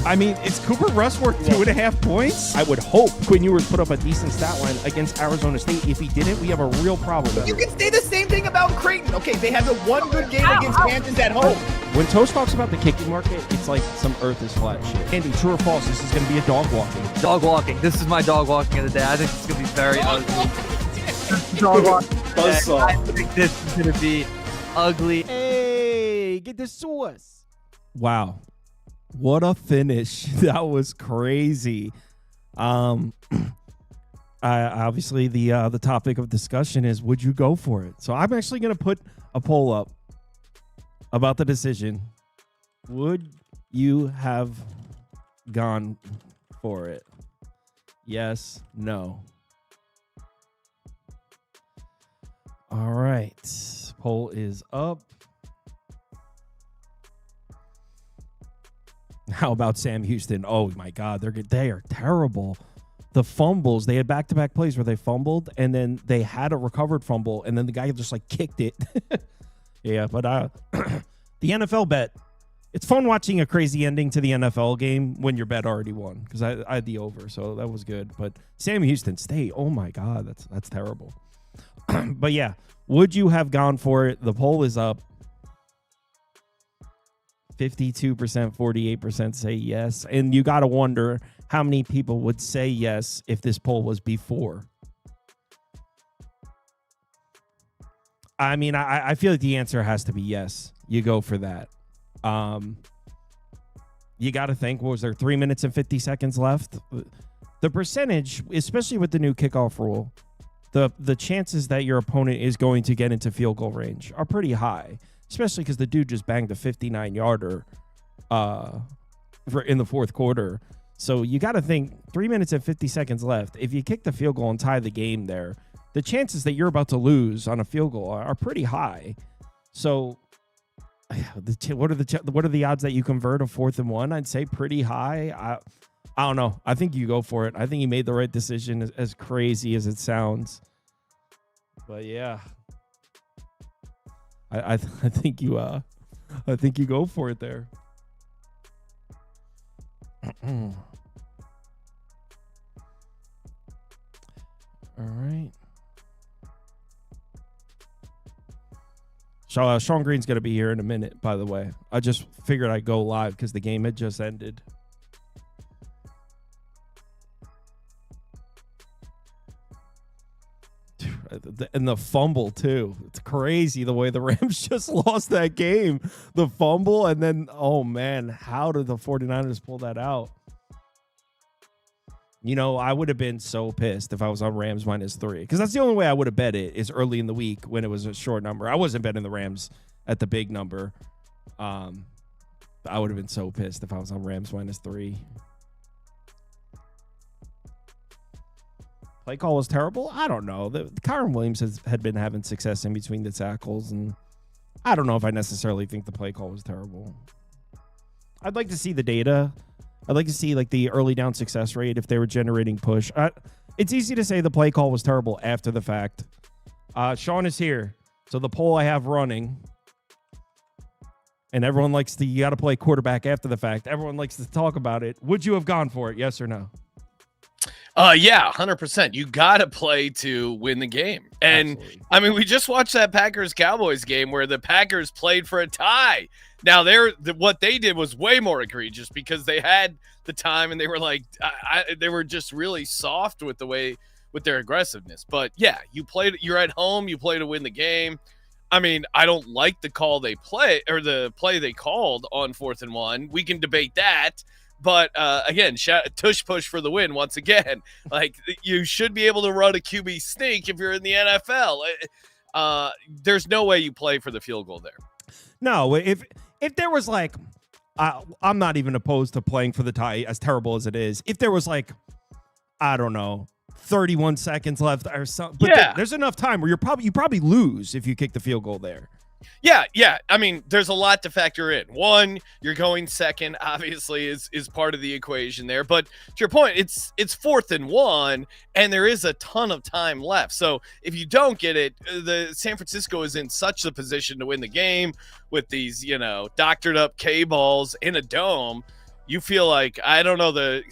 I mean, is Cooper Rush worth 2.5 points? I would hope Quinn Ewers put up a decent stat line against Arizona State. If he didn't, we have a real problem. You can say the same thing about Creighton. Okay, they had the one good game against Kansas at home. When Toast talks about the kicking market, it's like some earth is flat shit. Andy, true or false, this is going to be a dog walking. Dog walking. This is my dog walking of the day. I think it's going to be very ugly. Dog walking. I think this is going to be ugly. Hey, get the sauce. Wow. What a finish. That was crazy. Obviously, the topic of discussion is, would you go for it? So I'm actually going to put a poll up about the decision. Would you have gone for it? Yes, no. All right. Poll is up. How about Sam Houston? Oh my God, they are terrible. The fumbles, they had back-to-back plays where they fumbled, and then they had a recovered fumble, and then the guy just like kicked it. Yeah, but the NFL bet, it's fun watching a crazy ending to the NFL game when your bet already won, because I had the over, so that was good. But Sam Houston State, oh my God, that's terrible. But yeah, would you have gone for it? The poll is up. 52%, 48% say yes. And you got to wonder how many people would say yes if this poll was before. I mean, I feel like the answer has to be yes. You go for that. You got to think, what was there, 3 minutes and 50 seconds left? The percentage, especially with the new kickoff rule, the chances that your opponent is going to get into field goal range are pretty high. Especially because the dude just banged a 59-yarder in the fourth quarter. So you got to think 3 minutes and 50 seconds left. If you kick the field goal and tie the game there, the chances that you're about to lose on a field goal are pretty high. So what are the odds that you convert a 4th and 1? I'd say pretty high. I don't know. I think you go for it. I think you made the right decision, as crazy as it sounds. But yeah. I think you go for it there. All right. Sean Green's going to be here in a minute, by the way. I just figured I'd go live because the game had just ended. And the fumble too. It's crazy the way the Rams just lost that game. The fumble, and then, oh man, how did the 49ers pull that out? You know, I would have been so pissed if I was on Rams -3, because that's the only way I would have bet it, is early in the week when it was a short number. I wasn't betting the Rams at the big number. I would have been so pissed if I was on Rams -3. Play call was terrible. I don't know. Kyron Williams had been having success in between the tackles, and I don't know if I necessarily think the play call was terrible. I'd like to see the data. I'd like to see like the early down success rate if they were generating push. It's easy to say the play call was terrible after the fact. Sean is here, so the poll I have running, and everyone likes you got to play quarterback after the fact. Everyone likes to talk about it. Would you have gone for it? Yes or no? Yeah, 100%. You got to play to win the game. And absolutely. I mean, we just watched that Packers-Cowboys game where the Packers played for a tie. Now, what they did was way more egregious because they had the time and they were like, they were just really soft with their aggressiveness. But yeah, you're at home, you play to win the game. I mean, I don't like the call the play they called on 4th and 1. We can debate that. But again, tush push for the win once again. Like, you should be able to run a QB sneak if you're in the NFL. There's no way you play for the field goal there. No, if there was like, I'm not even opposed to playing for the tie, as terrible as it is. If there was like, I don't know, 31 seconds left or something, but yeah, there's enough time where you probably lose if you kick the field goal there. Yeah. I mean, there's a lot to factor in. One, you're going second, obviously, is part of the equation there. But to your point, it's 4th and 1, and there is a ton of time left. So if you don't get it, the San Francisco is in such a position to win the game with these, doctored up K balls in a dome. you feel like, I don't know the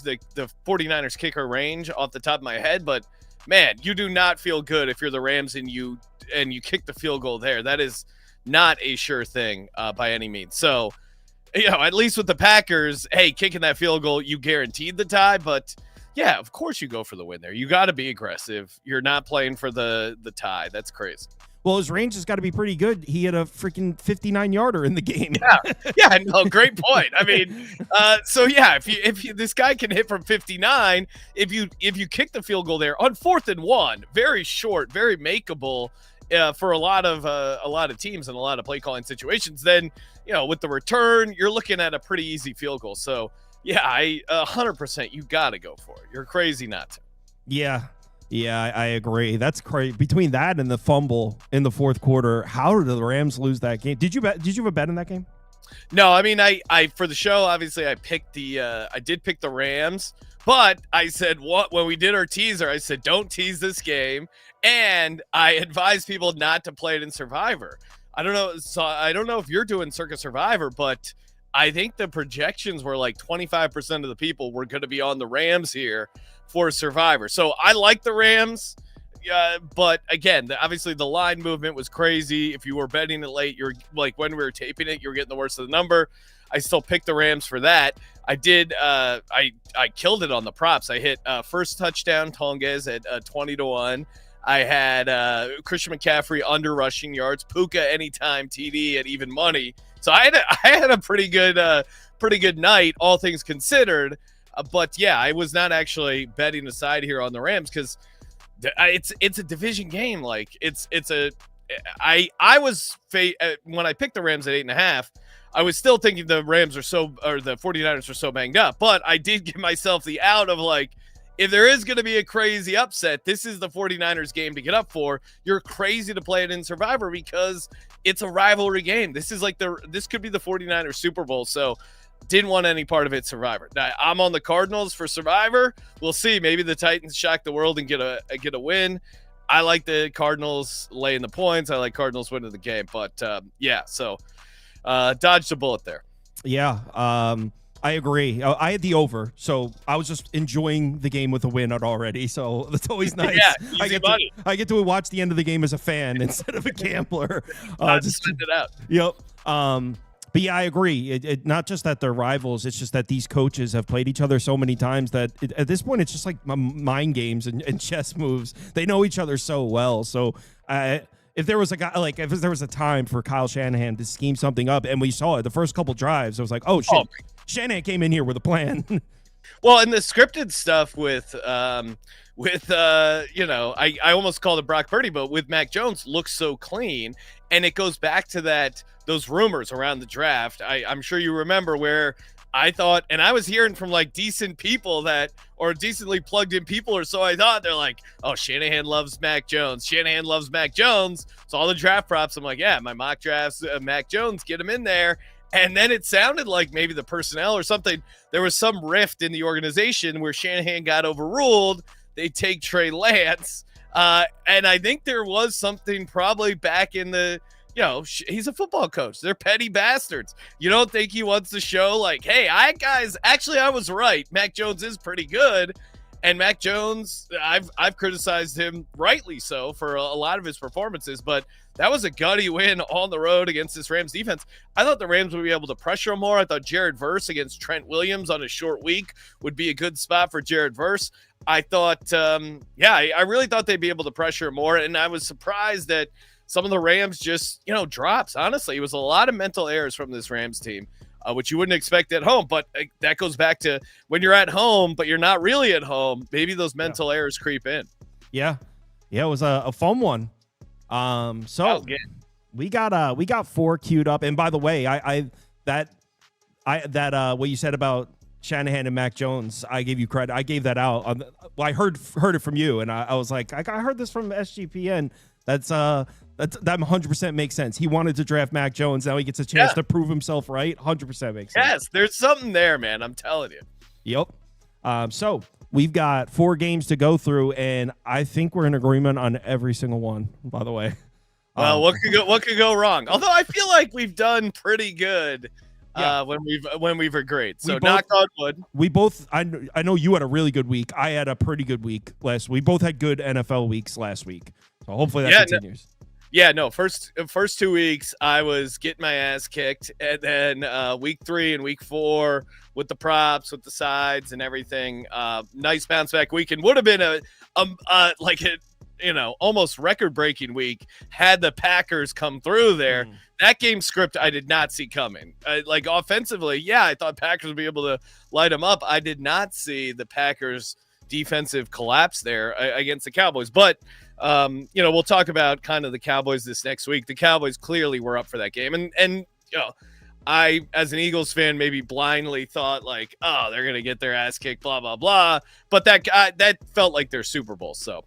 49ers kicker range off the top of my head, but man, you do not feel good if you're the Rams and you kick the field goal there. That is not a sure thing by any means. So, at least with the Packers, hey, kicking that field goal, you guaranteed the tie. But yeah, of course you go for the win there. You got to be aggressive. You're not playing for the tie. That's crazy. Well, his range has got to be pretty good. He had a freaking 59-yarder in the game. Yeah, no, great point. I mean, so yeah, if you this guy can hit from 59, if you kick the field goal there on 4th and 1, very short, very makeable for a lot of teams and a lot of play calling situations, then with the return, you're looking at a pretty easy field goal. So yeah, 100% you got to go for it. You're crazy not to. Yeah, I agree. That's crazy. Between that and the fumble in the fourth quarter, how did the Rams lose that game? Did you have a bet in that game? No, I mean, I for the show, obviously, I did pick the Rams, but I said when we did our teaser, I said don't tease this game, and I advised people not to play it in Survivor. I don't know, so I don't know if you're doing Circa Survivor, but I think the projections were like 25% of the people were going to be on the Rams here for Survivor. So I like the Rams, but again, obviously the line movement was crazy. If you were betting it late, you're like when we were taping it, you were getting the worst of the number. I still picked the Rams for that. I did. I killed it on the props. I hit first touchdown Tonges at 20-1. I had Christian McCaffrey under rushing yards, Puka anytime TD at even money. So I had a pretty good night, all things considered. But yeah, I was not actually betting aside here on the Rams because it's a division game. Like I was when I picked the Rams at 8.5, I was still thinking the 49ers are so banged up. But I did give myself the out of like, if there is going to be a crazy upset, this is the 49ers game to get up for. You're crazy to play it in Survivor because it's a rivalry game. This is like this could be the 49ers Super Bowl. So didn't want any part of it Survivor. Now, I'm on the Cardinals for Survivor. We'll see. Maybe the Titans shock the world and get a win. I like the Cardinals laying the points. I like Cardinals winning the game. But yeah, so dodged a bullet there. Yeah, I agree. I had the over, so I was just enjoying the game with a win already. So that's always nice. Yeah, easy money. I get to watch the end of the game as a fan instead of a gambler. Just spend it out. Yep. But yeah, I agree. It not just that they're rivals, it's just that these coaches have played each other so many times that at this point it's just like mind games and chess moves. They know each other so well. So if there was a guy, like if there was a time for Kyle Shanahan to scheme something up, and we saw it the first couple drives, I was like, oh shit, Shanahan came in here with a plan. Well, and the scripted stuff with I almost called it Brock Purdy, but with Mac Jones looks so clean, and it goes back to those rumors around the draft. I'm sure you remember where I thought, and I was hearing from like decent people or decently plugged in people, or so I thought, they're like, oh, Shanahan loves Mac Jones. Shanahan loves Mac Jones. So all the draft props, I'm like, yeah, my mock drafts, Mac Jones, get him in there. And then it sounded like maybe the personnel or something, there was some rift in the organization where Shanahan got overruled. They take Trey Lance. And I think there was something probably back in the, he's a football coach. They're petty bastards. You don't think he wants to show like, hey, I was right. Mac Jones is pretty good. And Mac Jones, I've criticized him rightly so for a lot of his performances, but that was a gutty win on the road against this Rams defense. I thought the Rams would be able to pressure him more. I thought Jared Verse against Trent Williams on a short week would be a good spot for Jared Verse. I thought, I really thought they'd be able to pressure him more, and I was surprised that some of the Rams just, drops. Honestly, it was a lot of mental errors from this Rams team. Which you wouldn't expect at home. But that goes back to when you're at home, but you're not really at home, maybe those mental errors creep in. Yeah. Yeah, it was a fun one. We got 4 queued up. And by the way, what you said about Shanahan and Mac Jones, I gave you credit. I gave that out. I heard it from you, and I was like, I heard this from SGPN. That 100% makes sense. He wanted to draft Mac Jones. Now he gets a chance to prove himself right. 100% makes sense. Yes, there's something there, man. I'm telling you. Yep. So we've got 4 games to go through, and I think we're in agreement on every single one, by the way. Well, what could go wrong? Although I feel like we've done pretty good when we've agreed. So both, knock on wood. We both. I know you had a really good week. I had a pretty good week last. We both had good NFL weeks last week. So hopefully that continues. First 2 weeks I was getting my ass kicked, and then week 3 and week 4 with the props, with the sides and everything. Nice bounce back weekend. Would have been almost record breaking week had the Packers come through there. That game script I did not see coming. Offensively, I thought Packers would be able to light them up. I did not see the Packers defensive collapse there against the Cowboys, but we'll talk about kind of the Cowboys this next week. The Cowboys clearly were up for that game, and I, as an Eagles fan, maybe blindly thought like, oh, they're gonna get their ass kicked, blah blah blah. But that felt like their Super Bowl. So,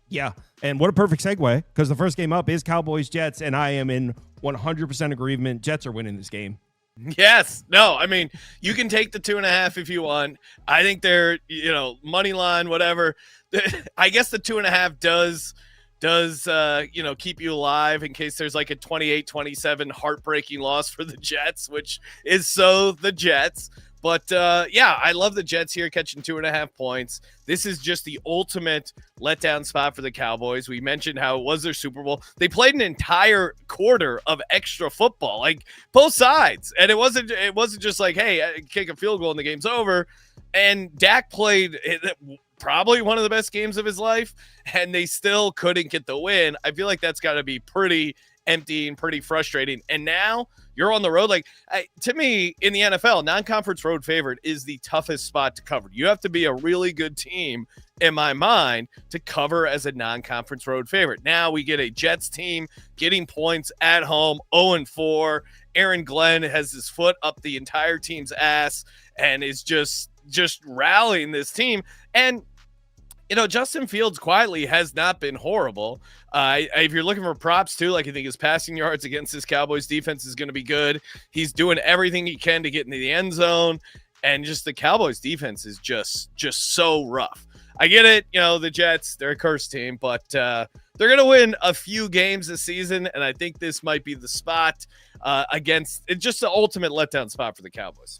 yeah, and what a perfect segue, because the first game up is Cowboys Jets, and I am in 100% agreement. Jets are winning this game. Yes. No, I mean, you can take the 2.5 if you want. I think they're, money line, whatever. I guess the 2.5 does keep you alive in case there's like a 28-27 heartbreaking loss for the Jets, which is so the Jets. But I love the Jets here catching 2.5 points. This is just the ultimate letdown spot for the Cowboys. We mentioned how it was their Super Bowl. They played an entire quarter of extra football, like both sides, and it wasn't just like, hey, kick a field goal and the game's over. And Dak played probably one of the best games of his life, and they still couldn't get the win. I feel like that's got to be pretty empty and pretty frustrating. And now you're on the road. To me, in the NFL, non-conference road favorite is the toughest spot to cover. You have to be a really good team, in my mind, to cover as a non-conference road favorite. Now we get a Jets team getting points at home, 0-4. Aaron Glenn has his foot up the entire team's ass and is just rallying this team. And Justin Fields quietly has not been horrible. If you're looking for props too, I think his passing yards against this Cowboys defense is going to be good. He's doing everything he can to get into the end zone, and just the Cowboys defense is just so rough. I get it. The Jets, they're a cursed team, but they're going to win a few games this season, and I think this might be the spot against. It's just the ultimate letdown spot for the Cowboys.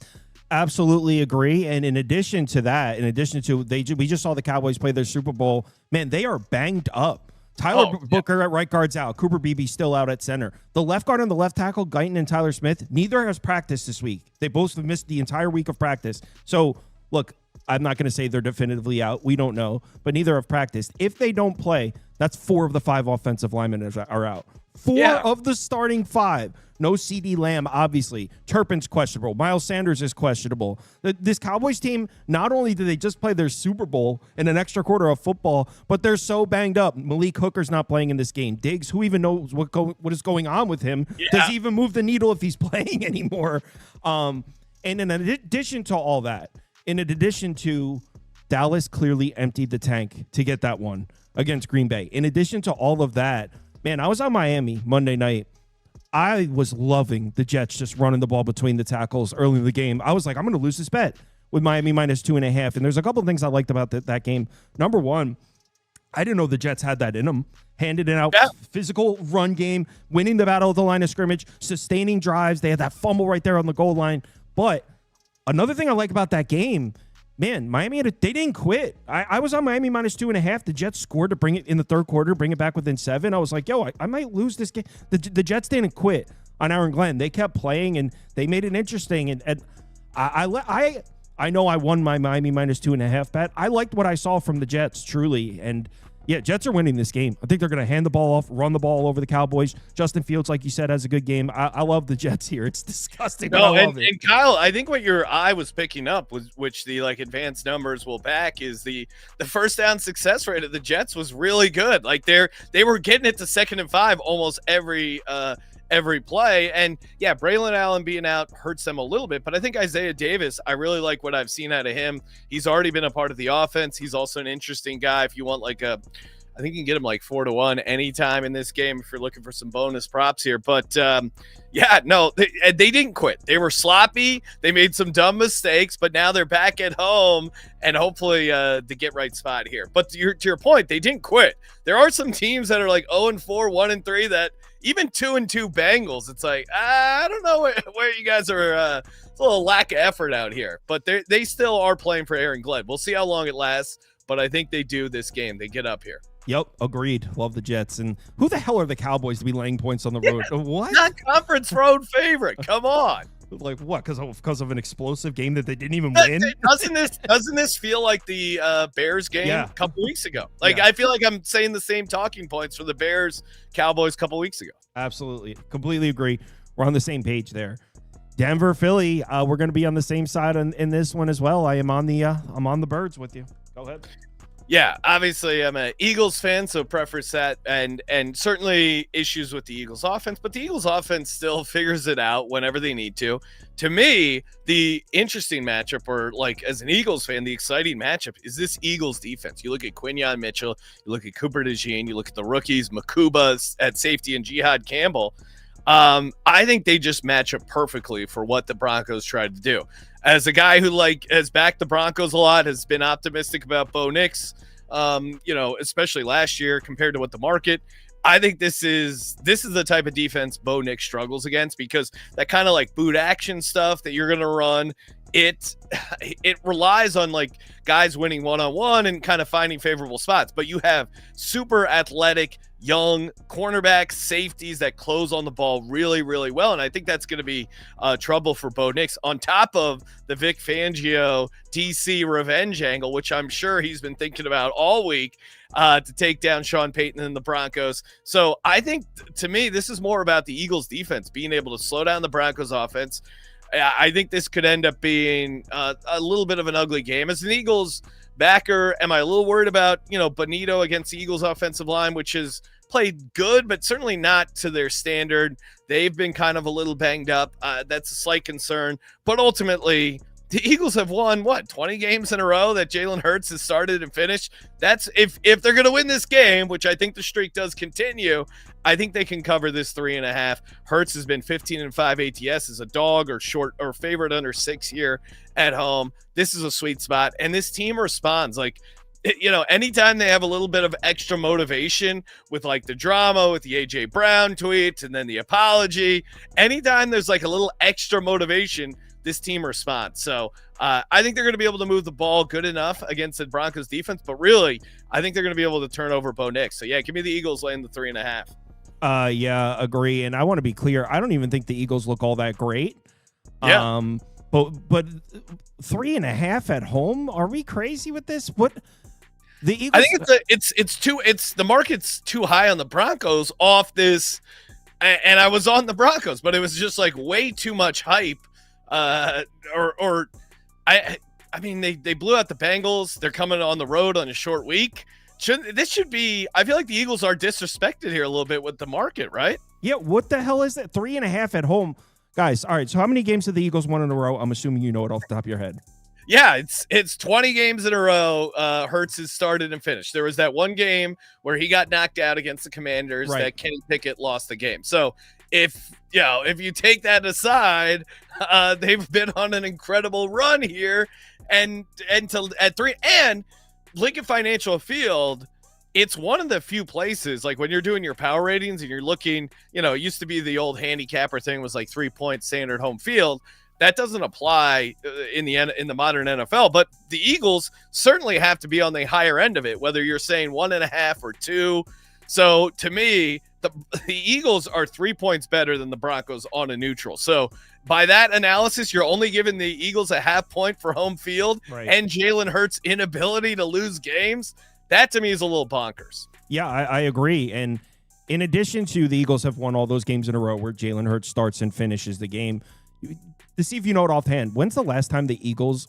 Absolutely agree. And in addition to we just saw the Cowboys play their Super Bowl. Man, they are banged up. Tyler Booker at right guard's out. Cooper Beebe still out at center. The left guard and the left tackle, Guyton and Tyler Smith, neither has practiced this week. They both have missed the entire week of practice. So, look, I'm not going to say they're definitively out. We don't know, but neither have practiced. If they don't play, that's 4 of the 5 offensive linemen are out. 4 of the starting 5. No CeeDee Lamb, obviously. Turpin's questionable. Miles Sanders is questionable. This Cowboys team, not only did they just play their Super Bowl in an extra quarter of football, but they're so banged up. Malik Hooker's not playing in this game. Diggs, who even knows what is going on with him? Yeah. Does he even move the needle if he's playing anymore? And in addition to all that, in addition to Dallas clearly emptied the tank to get that one against Green Bay. In addition to all of that, man, I was on Miami Monday night. I was loving the Jets just running the ball between the tackles early in the game. I was like, I'm going to lose this bet with Miami minus 2.5. And there's a couple of things I liked about that game. Number one, I didn't know the Jets had that in them. Handed it out, physical run game, winning the battle of the line of scrimmage, sustaining drives. They had that fumble right there on the goal line. But another thing I like about that game, man, Miami, they didn't quit. I was on Miami minus 2.5. The Jets scored to bring it in the third quarter, bring it back within 7. I was like, I might lose this game. The Jets didn't quit on Aaron Glenn. They kept playing, and they made it interesting. And I know I won my Miami minus 2.5 bet. I liked what I saw from the Jets, truly. And yeah, Jets are winning this game. I think they're going to hand the ball off, run the ball over the Cowboys. Justin Fields, like you said, has a good game. I love the Jets here. It's disgusting. No, and Kyle, I think what your eye was picking up was, which the advanced numbers will back, is the first down success rate of the Jets was really good. They were getting it to 2nd and 5 almost every play. And yeah, Braylon Allen being out hurts them a little bit, but I think Isaiah Davis, I really like what I've seen out of him. He's already been a part of the offense. He's also an interesting guy. If you want I think you can get him 4-1 anytime in this game if you're looking for some bonus props here. But they didn't quit. They were sloppy. They made some dumb mistakes, but now they're back at home and hopefully the get right spot here. But to your point, they didn't quit. There are some teams that are 0-4, 1-3 that even 2-2 Bengals, it's like, I don't know where you guys are. It's a little lack of effort out here, but they still are playing for Aaron Glenn. We'll see how long it lasts, but I think they do this game. They get up here. Yep, agreed. Love the Jets. And who the hell are the Cowboys to be laying points on the road? What? Not conference road favorite. Come on. Like what? Because of an explosive game that they didn't even win? Doesn't this feel like the Bears game a couple weeks ago? Like I feel like I'm saying the same talking points for the Bears Cowboys a couple weeks ago. Absolutely, completely agree. We're on the same page there. Denver, Philly. We're going to be on the same side in this one as well. I'm on the Birds with you. Go ahead. Yeah, obviously I'm an Eagles fan, so preference that, and certainly issues with the Eagles offense, but the Eagles offense still figures it out whenever they need to. To me, the interesting matchup, or like as an Eagles fan, the exciting matchup is this Eagles defense. You look at Quinyon Mitchell, you look at Cooper DeJean, you look at the rookies, Makuba at safety and Jihad Campbell. I think they just match up perfectly for what the Broncos tried to do. As a guy who has backed the Broncos a lot, has been optimistic about Bo Nix, especially last year compared to what the market. I think this is the type of defense Bo Nix struggles against, because that kind of like boot action stuff that you're going to run, it relies on like guys winning one-on-one and kind of finding favorable spots. But you have super athletic, young cornerbacks, safeties that close on the ball really, really well. And I think that's going to be trouble for Bo Nix, on top of the Vic Fangio DC revenge angle, which I'm sure he's been thinking about all week to take down Sean Payton and the Broncos. So I think, to me, this is more about the Eagles defense being able to slow down the Broncos offense. I think this could end up being a little bit of an ugly game. As an Eagles backer, am I a little worried about, Bonito against the Eagles offensive line, which has played good, but certainly not to their standard. They've been kind of a little banged up. That's a slight concern. But ultimately, the Eagles have won, 20 games in a row that Jalen Hurts has started and finished. That's if they're going to win this game, which I think the streak does continue, I think they can cover this 3.5. Hurts has been 15-5 ATS as a dog or short or favorite under 6 here at home. This is a sweet spot, and this team responds. Like, anytime they have a little bit of extra motivation with like the drama with the AJ Brown tweet and then the apology, anytime there's like a little extra motivation, this team responds. So I think they're going to be able to move the ball good enough against the Broncos defense, but really, I think they're going to be able to turn over Bo Nix. So yeah, give me the Eagles laying the 3.5. Yeah, agree. And I want to be clear, I don't even think the Eagles look all that great. Yeah. But 3.5 at home? Are we crazy with this? What? The Eagles, I think it's the market's too high on the Broncos off this, and I was on the Broncos, but it was just like way too much hype. I mean, they blew out the Bengals. They're coming on the road on a short week. This should be, I feel like the Eagles are disrespected here a little bit with the market, right? Yeah, what the hell is that? 3.5 at home. Guys, all right, so how many games have the Eagles won in a row? I'm assuming you know it off the top of your head. Yeah, it's 20 games in a row. Hurts has started and finished. There was that one game where he got knocked out against the Commanders that Kenny Pickett lost the game. So if you take that aside, they've been on an incredible run here, and at 3 and Lincoln Financial Field, it's one of the few places, like when you're doing your power ratings and you're looking, it used to be the old handicapper thing was like 3-point standard home field. That doesn't apply in the modern NFL, but the Eagles certainly have to be on the higher end of it, whether you're saying 1.5 or 2. So to me, the Eagles are 3 points better than the Broncos on a neutral. So by that analysis, you're only giving the Eagles a half point for home field, and Jalen Hurts' inability to lose games. That to me is a little bonkers. Yeah, I agree. And in addition to the Eagles have won all those games in a row where Jalen Hurts starts and finishes the game. To see if you know it offhand, when's the last time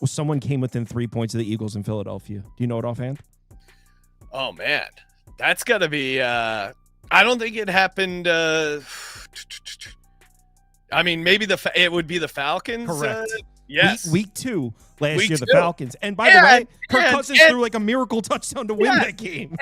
someone came within 3 points of the Eagles in Philadelphia? Do you know it offhand? Oh, man. That's got to be I don't think it happened. I mean, maybe it would be the Falcons. Correct. Yes. Week 2 last year, the Falcons. And by the way, Kirk Cousins threw like a miracle touchdown to win that game.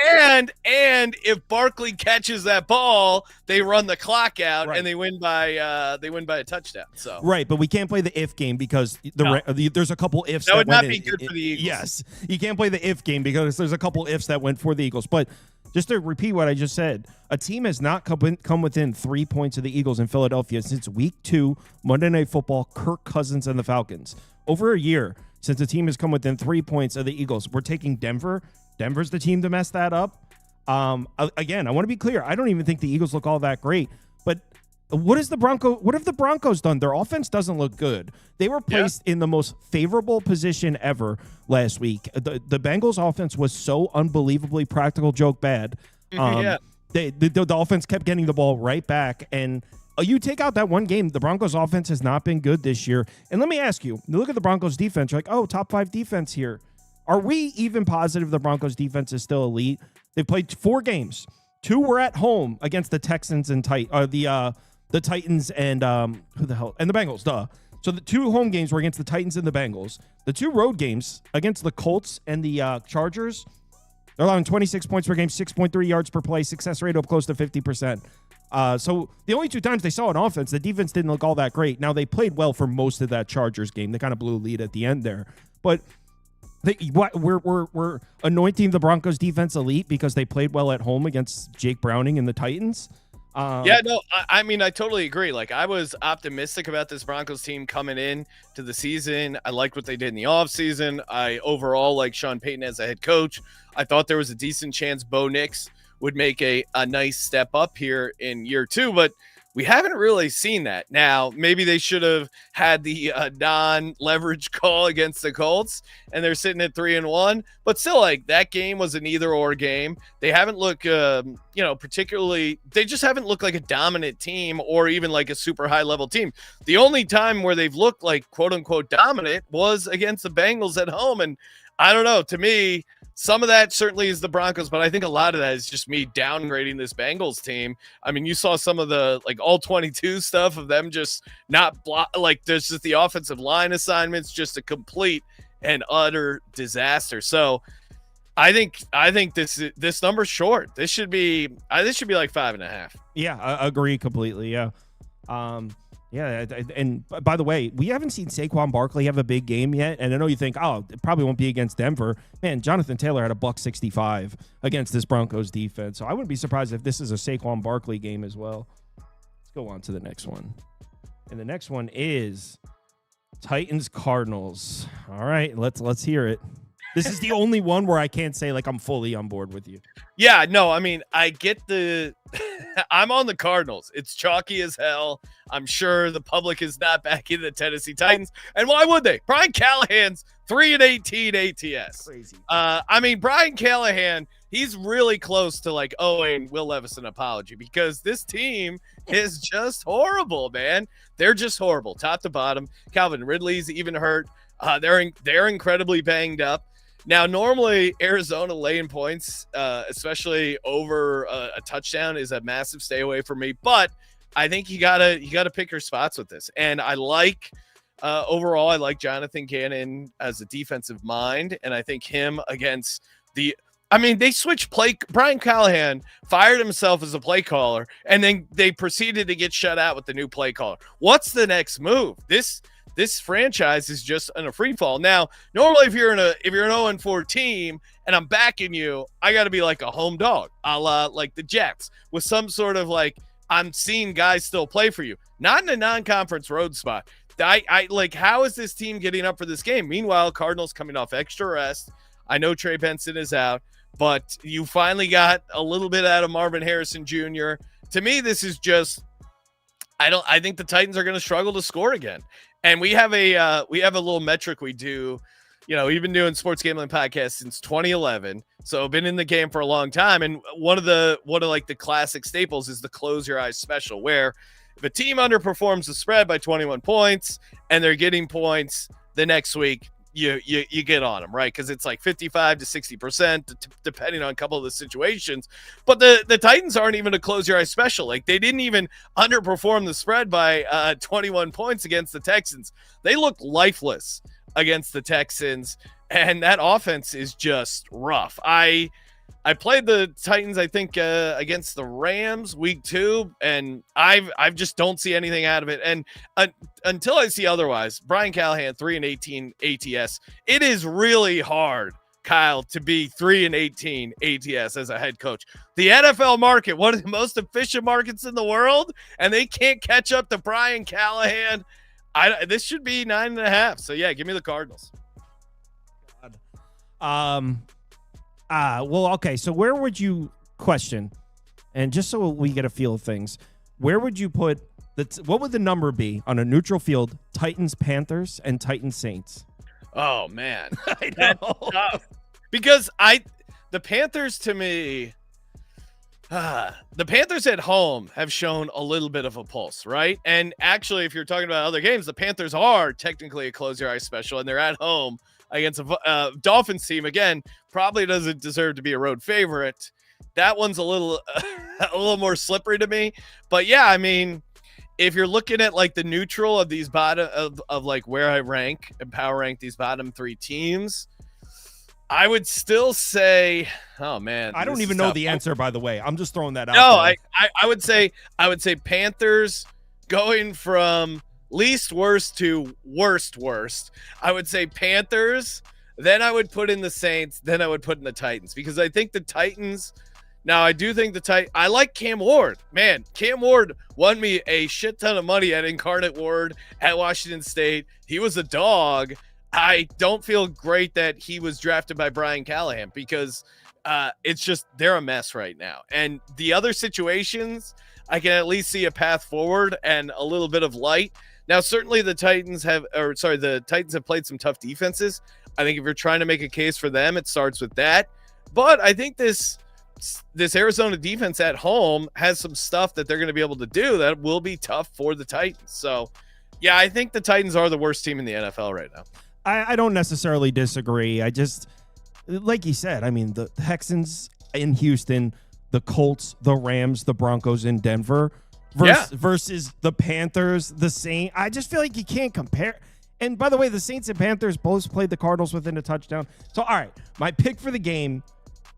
And if Barkley catches that ball, they run the clock out and they win by a touchdown. So but we can't play the if game because there's a couple ifs that would not be good for the Eagles. Yes, you can't play the if game because there's a couple ifs that went for the Eagles. But Just to repeat what I just said, a team has not come within 3 points of the Eagles in Philadelphia since week 2, Monday Night Football, Kirk Cousins and the Falcons. Over a year since a team has come within 3 points of the Eagles. We're taking Denver. Denver's the team to mess that up. Again, I want to be clear. I don't even think the Eagles look all that great. But what have the Broncos done? Their offense doesn't look good. They were placed in the most favorable position ever last week. The Bengals offense was so unbelievably practical joke bad. The offense kept getting the ball right back. And you take out that one game, the Broncos offense has not been good this year. And let me ask you look at the Broncos defense. You're like, oh, top 5 defense here. Are we even positive the Broncos defense is still elite? They've played 4 games. 2 were at home against the Texans and the Titans and and the Bengals, duh. So the 2 home games were against the Titans and the Bengals. The 2 road games against the Colts and the Chargers, they're allowing 26 points per game, 6.3 yards per play, success rate up close to 50%. So the only 2 times they saw an offense, the defense didn't look all that great. Now, they played well for most of that Chargers game. They kind of blew a lead at the end there. But we're anointing the Broncos defense elite because they played well at home against Jake Browning and the Titans. I mean, I totally agree. Like, I was optimistic about this Broncos team coming in to the season. I liked what they did in the offseason. I overall like Sean Payton as a head coach. I thought there was a decent chance Bo Nix would make a nice step up here in year 2, but we haven't really seen that. Now, maybe they should have had the non-leverage call against the Colts, and they're sitting at 3-1. But still, like, that game was an either-or game. They haven't looked, particularly. They just haven't looked like a dominant team or even like a super high-level team. The only time where they've looked like quote-unquote dominant was against the Bengals at home, and I don't know. To me, some of that certainly is the Broncos, but I think a lot of that is just me downgrading this Bengals team. I mean, you saw some of the like all 22 stuff of them just not block. Like, there's just the offensive line assignments, just a complete and utter disaster. So I think this number's short. This should be like 5.5. Yeah, I agree completely. Yeah. Yeah, and by the way, we haven't seen Saquon Barkley have a big game yet, and I know you think, oh, it probably won't be against Denver. Man, Jonathan Taylor had a $165 against this Broncos defense, so I wouldn't be surprised if this is a Saquon Barkley game as well. Let's go on to the next one, and the next one is Titans Cardinals. All right, let's hear it. This is the only one where I can't say like I'm fully on board with you. Yeah, no, I mean, I get I'm on the Cardinals. It's chalky as hell. I'm sure the public is not backing the Tennessee Titans. And why would they? Brian Callahan's 3-18 ATS. Crazy. I mean, Brian Callahan, he's really close to like owing Will Levis an apology because this team is just horrible, man. They're just horrible, top to bottom. Calvin Ridley's even hurt. They're incredibly banged up. Now, normally Arizona laying points, especially over a touchdown, is a massive stay away for me. But I think you gotta pick your spots with this. And I like overall, I like Jonathan Gannon as a defensive mind, and I think him against they switched play. Brian Callahan fired himself as a play caller, and then they proceeded to get shut out with the new play caller. What's the next move? This franchise is just in a free fall. Now, normally if you're an 0-4 team and I'm backing you, I got to be like a home dog, a la like the Jets, with some sort of like I'm seeing guys still play for you, not in a non-conference road spot. I like, how is this team getting up for this game? Meanwhile, Cardinals coming off extra rest. I know Trey Benson is out, but you finally got a little bit out of Marvin Harrison Jr. To me, this is just I think the Titans are going to struggle to score again. And we have a little metric we do. You know, we've been doing sports gambling podcasts since 2011, so been in the game for a long time. And one of the classic staples is the close your eyes special, where if a team underperforms the spread by 21 points and they're getting points the next week, you get on them, right? Because it's like 55 to 60%, depending on a couple of the situations. But the Titans aren't even a close your eyes special. Like, they didn't even underperform the spread by 21 points against the Texans. They look lifeless against the Texans, and that offense is just rough. I played the Titans, I think, against the Rams week 2, and I just don't see anything out of it. And until I see otherwise, Brian Callahan, 3-18 ATS, it is really hard Kyle, to be 3-18 ATS as a head coach. The NFL market, one of the most efficient markets in the world, and they can't catch up to Brian Callahan. This should be 9.5. So yeah, give me the Cardinals. Well, okay. So where would you question? And just so we get a feel of things, where would you put what would the number be on a neutral field? Titans, Panthers, and Titans, Saints. Oh man, I know. Tough. Because the Panthers to me, the Panthers at home have shown a little bit of a pulse, right? And actually, if you're talking about other games, the Panthers are technically a close your eyes special, and they're at home against a Dolphins team. Again, probably doesn't deserve to be a road favorite. That one's a little more slippery to me. But yeah, I mean, if you're looking at like the neutral of these bottom of like where I rank and power rank these bottom three teams, I would still say, oh man, I don't even know the answer, by the way. I'm just throwing that out. No, there. I would say Panthers going from least worst to worst. I would say Panthers, then I would put in the Saints, then I would put in the Titans, because I think the Titans. Now, I do think I like Cam Ward. Man, Cam Ward won me a shit ton of money at Incarnate Word at Washington State. He was a dog. I don't feel great that he was drafted by Brian Callahan, because it's just they're a mess right now. And the other situations, I can at least see a path forward and a little bit of light. Now, certainly the Titans have played some tough defenses. I think if you're trying to make a case for them, it starts with that. But I think this Arizona defense at home has some stuff that they're going to be able to do that will be tough for the Titans. So, yeah, I think the Titans are the worst team in the NFL right now. I don't necessarily disagree. I just, like you said, I mean, the Texans in Houston, the Colts, the Rams, the Broncos in Denver versus the Panthers, the Saints. I just feel like you can't compare. And by the way, the Saints and Panthers both played the Cardinals within a touchdown. So, all right, my pick for the game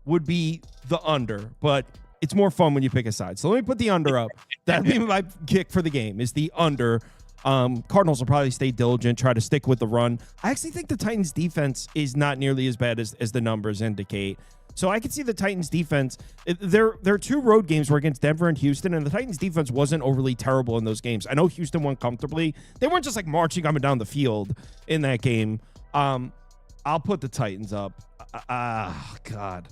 would be the under, but it's more fun when you pick a side. So let me put the under up. That'd be my kick for the game, is the under. Cardinals will probably stay diligent, try to stick with the run. I actually think the Titans defense is not nearly as bad as the numbers indicate. So I can see the Titans defense. There are two road games were against Denver and Houston, and the Titans defense wasn't overly terrible in those games. I know Houston won comfortably. They weren't just like marching up and down the field in that game. I'll put the Titans up. God.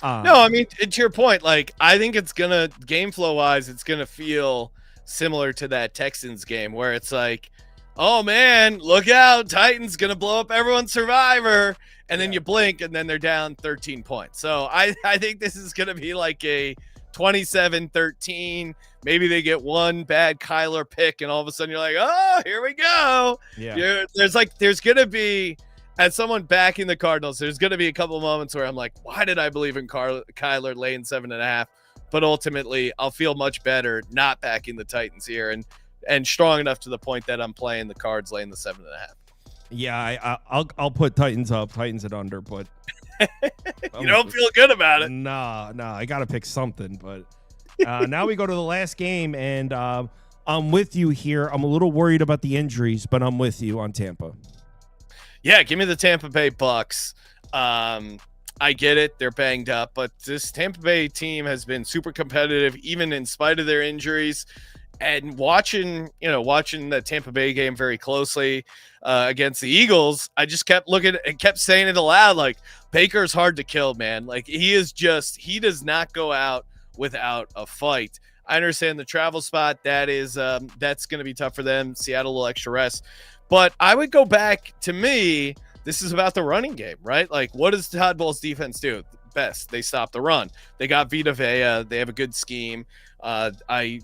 No, I mean, to your point, like, I think it's going to, game flow wise, it's going to feel similar to that Texans game where it's like, oh man, look out, Titans going to blow up everyone's survivor. And then you blink and then they're down 13 points. So I think this is going to be like a 27-13. Maybe they get one bad Kyler pick and all of a sudden you're like, oh, here we go. Yeah. There's going to be, as someone backing the Cardinals, there's going to be a couple of moments where I'm like, why did I believe in Kyler laying 7.5? But ultimately, I'll feel much better not backing the Titans here and strong enough to the point that I'm playing the Cards laying the 7.5. Yeah, I'll put Titans up, Titans at under, but you don't feel good about it. Nah, I got to pick something. But now we go to the last game, and I'm with you here. I'm a little worried about the injuries, but I'm with you on Tampa. Yeah, give me the Tampa Bay Bucs. I get it. They're banged up, but this Tampa Bay team has been super competitive, even in spite of their injuries. And watching the Tampa Bay game very closely against the Eagles, I just kept looking and kept saying it aloud, like, Baker's hard to kill, man. Like, he does not go out without a fight. I understand the travel spot. That's going to be tough for them. Seattle, a little extra rest. But I would go back, to me, this is about the running game, right? Like, what does Todd Bowles' defense do? Best. They stop the run. They got Vita Vea. They have a good scheme. I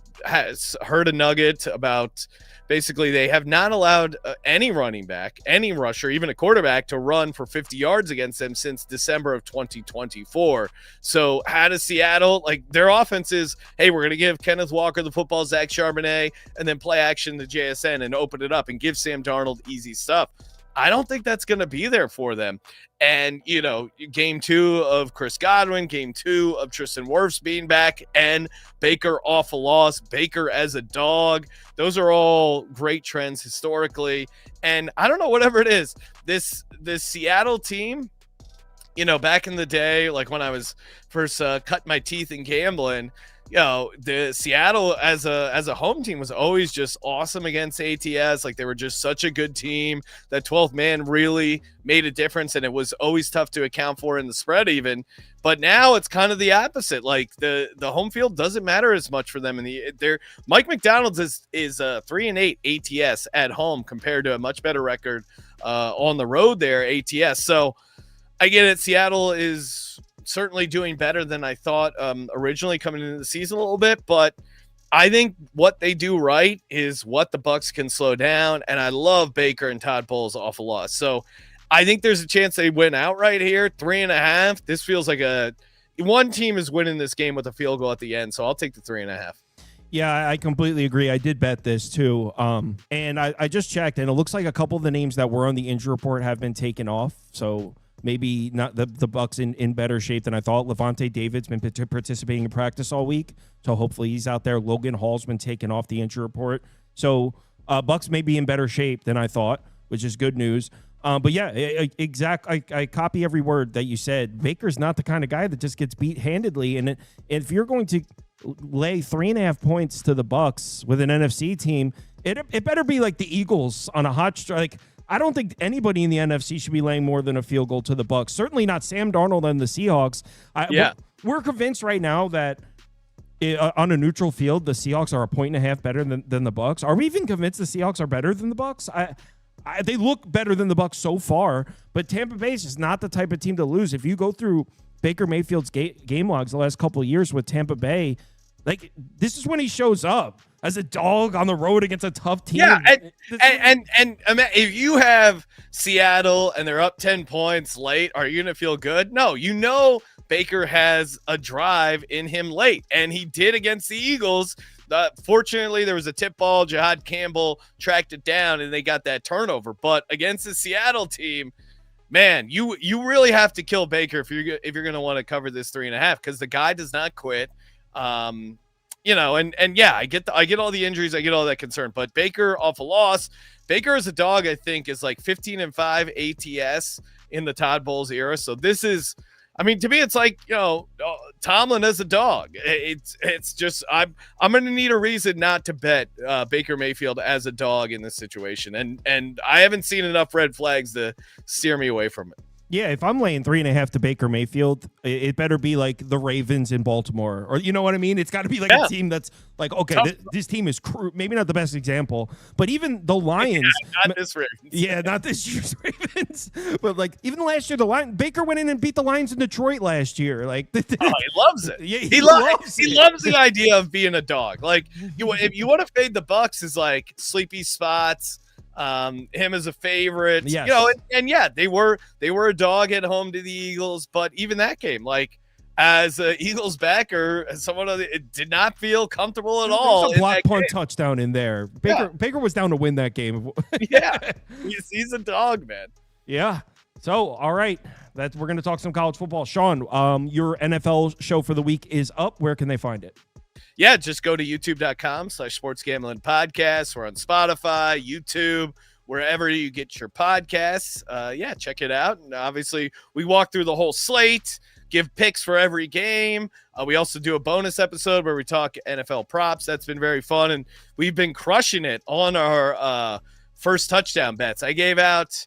heard a nugget about basically they have not allowed any running back, any rusher, even a quarterback to run for 50 yards against them since December of 2024. So how does Seattle, like, their offense is, hey, we're going to give Kenneth Walker the football, Zach Charbonnet, and then play action to JSN and open it up and give Sam Darnold easy stuff. I don't think that's going to be there for them. And, game 2 of Chris Godwin, game 2 of Tristan Wirfs being back, and Baker off a loss, Baker as a dog. Those are all great trends historically. And I don't know, whatever it is, this Seattle team, back in the day, like when I was first cutting my teeth in gambling, the Seattle as a home team was always just awesome against ATS. Like they were just such a good team. That 12th man really made a difference, and it was always tough to account for in the spread even. But now it's kind of the opposite. Like the home field doesn't matter as much for them. Mike McDonald's is 3-8 ATS at home compared to a much better record on the road there ATS. So I get it. Seattle is certainly doing better than I thought originally coming into the season a little bit, but I think what they do right is what the Bucs can slow down, and I love Baker and Todd Bowles off a loss. So I think there's a chance they win outright here, 3.5. This feels like one team is winning this game with a field goal at the end, so I'll take the 3.5. Yeah, I completely agree. I did bet this too. And I just checked, and it looks like a couple of the names that were on the injury report have been taken off. So maybe not the Bucs in better shape than I thought. Levante David's been participating in practice all week, so hopefully he's out there. Logan Hall's been taken off the injury report. So Bucs may be in better shape than I thought, which is good news. But yeah, I copy every word that you said. Baker's not the kind of guy that just gets beat handedly. And if you're going to lay 3.5 points to the Bucs with an NFC team, it better be like the Eagles on a hot strike. I don't think anybody in the NFC should be laying more than a field goal to the Bucs. Certainly not Sam Darnold and the Seahawks. We're convinced right now that on a neutral field, the Seahawks are 1.5 better than the Bucs. Are we even convinced the Seahawks are better than the Bucs? They look better than the Bucs so far, but Tampa Bay is just not the type of team to lose. If you go through Baker Mayfield's game logs the last couple of years with Tampa Bay, like this is when he shows up as a dog on the road against a tough team. Yeah, and if you have Seattle and they're up 10 points late, are you going to feel good? No, Baker has a drive in him late, and he did against the Eagles. Fortunately, there was a tip ball. Jahad Campbell tracked it down, and they got that turnover. But against the Seattle team, man, you really have to kill Baker if you're going to want to cover this 3.5, because the guy does not quit. And yeah, I get all the injuries, I get all that concern, but Baker off a loss. Baker as a dog, I think, is like 15-5 ATS in the Todd Bowles era. So this is, I mean, to me, it's like, Tomlin as a dog. It's just, I'm going to need a reason not to bet Baker Mayfield as a dog in this situation. And I haven't seen enough red flags to steer me away from it. Yeah, if I'm laying 3.5 to Baker Mayfield, it better be like the Ravens in Baltimore, or you know what I mean? It's got to be like a team that's like, okay, this team is maybe not the best example, but even the Lions. Not this Ravens. Yeah, not this year's Ravens, but like even last year, the Lions. Baker went in and beat the Lions in Detroit last year. Like, he loves it. Yeah, he loves the idea of being a dog. Like, if you want to fade the Bucs, is like sleepy spots. Him as a favorite, yes. And yeah, they were a dog at home to the Eagles, but even that game, like as an Eagles backer, as someone it did not feel comfortable at all. There's a block punt touchdown in there. Baker was down to win that game. Yeah, he's a dog, man. Yeah. So, all right, we're going to talk some college football. Sean, your NFL show for the week is up. Where can they find it? Yeah, just go to youtube.com/sportsgamblingpodcast. We're on Spotify, YouTube, wherever you get your podcasts. Yeah, check it out. And obviously, we walk through the whole slate, give picks for every game. We also do a bonus episode where we talk NFL props. That's been very fun, and we've been crushing it on our first touchdown bets. I gave out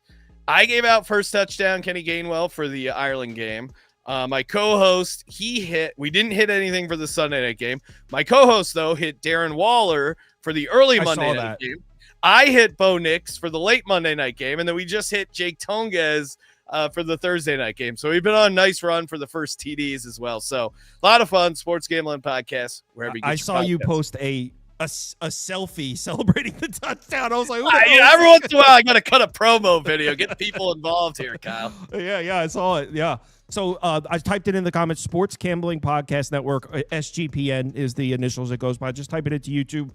first touchdown Kenny Gainwell for the Ireland game. My co-host, we didn't hit anything for the Sunday night game. My co-host, though, hit Darren Waller for the early Monday night game. I hit Bo Nix for the late Monday night game, and then we just hit Jake Tonges for the Thursday night game. So we've been on a nice run for the first TDs as well. So a lot of fun. Sports Gambling Podcast, wherever you get I saw podcasts. You post a selfie celebrating the touchdown. I was like, every once in a while, I got to cut a promo video, get people involved here, Kyle. Yeah, I saw it. Yeah. So I typed it in the comments. Sports Gambling Podcast Network, SGPN is the initials it goes by. Just type it into YouTube.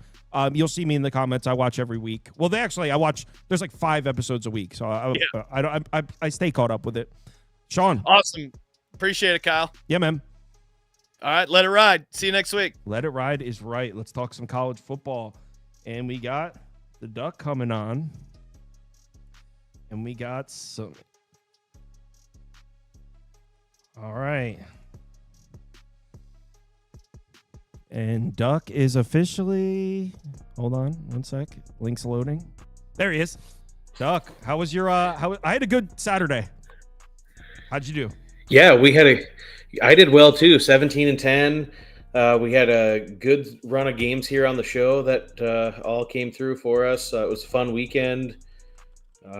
You'll see me in the comments. I watch every week. Well, I watch. There's like 5 episodes a week, so I stay caught up with it. Sean, awesome. Appreciate it, Kyle. Yeah, man. All right, let it ride. See you next week. Let it ride is right. Let's talk some college football, and we got the Duck coming on, and we got some. All right. And Duck is officially. Hold on 1 sec. Link's loading. There he is. Duck, how was your? I had a good Saturday. How'd you do? Yeah, I did well too. 17-10. We had a good run of games here on the show that all came through for us. It was a fun weekend.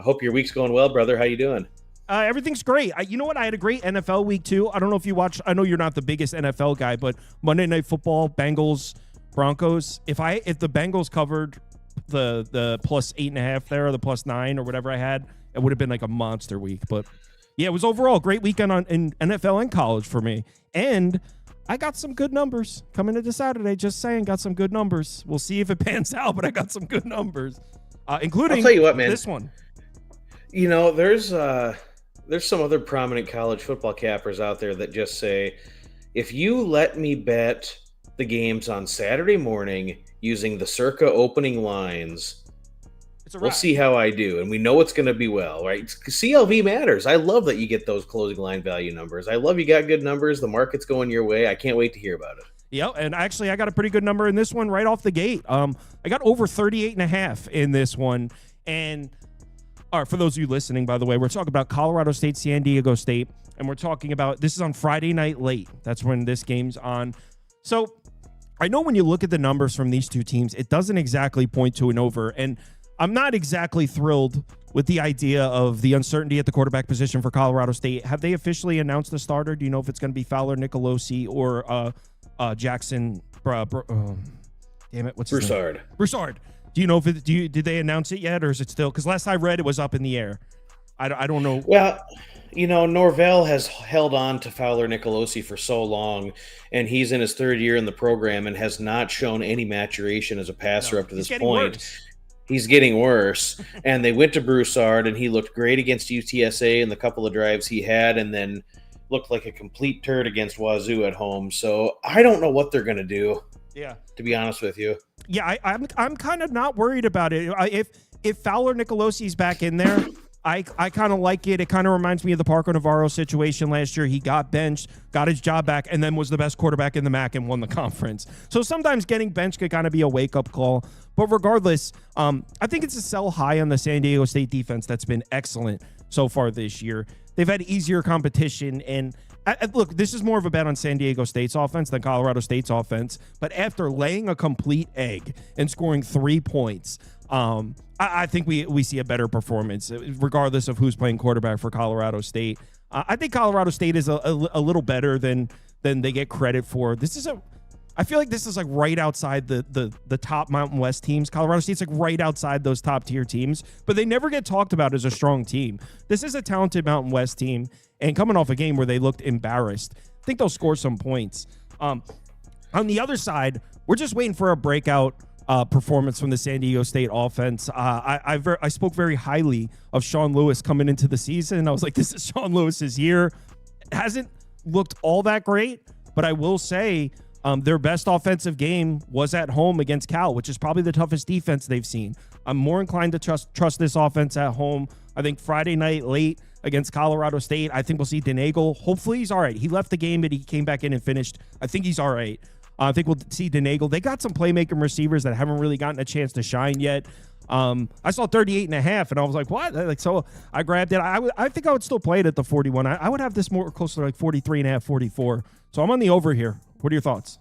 Hope your week's going well, brother. How you doing? Everything's great. You know what? I had a great NFL week too. I don't know if you watched. I know you're not the biggest NFL guy, but Monday Night Football, Bengals, Broncos. If the Bengals covered the plus 8.5 there, or the plus 9 or whatever I had, it would have been like a monster week. But yeah, it was overall a great weekend in NFL and college for me. And I got some good numbers coming into Saturday. Just saying, got some good numbers. We'll see if it pans out, but I got some good numbers, including I'll tell you what, man. This one. You know, there's some other prominent college football cappers out there that just say, if you let me bet the games on Saturday morning using the circa opening lines, we'll see how I do. And we know it's going to be well, right? CLV matters. I love that you get those closing line value numbers. I love you got good numbers. The market's going your way. I can't wait to hear about it. Yeah, and actually I got a pretty good number in this one right off the gate. I got over 38.5 in this one. And all right, for those of you listening, by the way, we're talking about Colorado State, San Diego State, and we're talking about, this is on Friday night late. That's when this game's on. So I know when you look at the numbers from these two teams, it doesn't exactly point to an over. And I'm not exactly thrilled with the idea of the uncertainty at the quarterback position for Colorado State. Have they officially announced the starter? Do you know if it's going to be Fowler, Nicolosi, or Jackson? Damn it, what's his name? Broussard. Do you know if did they announce it yet, or is it still? Because last I read, it was up in the air. I don't know. Well, you know, Norvell has held on to Fowler Nicolosi for so long, and he's in his third year in the program and has not shown any maturation as a passer up to this point. Worse. He's getting worse. And they went to Broussard, and he looked great against UTSA in the couple of drives he had, and then looked like a complete turd against Wazoo at home. So I don't know what they're going to do. Yeah, to be honest with you. Yeah, I'm kind of not worried about it. If Fowler Nicolosi's back in there, I kind of like it. It kind of reminds me of the Parker Navarro situation last year. He got benched, got his job back, and then was the best quarterback in the MAC and won the conference. So sometimes getting benched could kind of be a wake-up call. But regardless, I think it's a sell high on the San Diego State defense that's been excellent so far this year. They've had easier competition, and look, this is more of a bet on San Diego State's offense than Colorado State's offense. But after laying a complete egg and scoring 3 points, I think we see a better performance, regardless of who's playing quarterback for Colorado State. I think Colorado State is a little better than they get credit for. I feel like this is like right outside the top Mountain West teams. Colorado State's like right outside those top tier teams, but they never get talked about as a strong team. This is a talented Mountain West team, and coming off a game where they looked embarrassed, I think they'll score some points. On the other side, we're just waiting for a breakout performance from the San Diego State offense. I spoke very highly of Sean Lewis coming into the season. I was like, this is Sean Lewis's year. It hasn't looked all that great, but I will say their best offensive game was at home against Cal, which is probably the toughest defense they've seen. I'm more inclined to trust this offense at home. I think Friday night late against Colorado State, I think we'll see Denagle. Hopefully he's all right. He left the game, but he came back in and finished. I think he's all right. I think we'll see Denagle. They got some playmaking receivers that haven't really gotten a chance to shine yet. I saw 38.5, and I was like, what? So I grabbed it. I think I would still play it at the 41. I would have this more closer to like 43.5, 44. So I'm on the over here. What are your thoughts?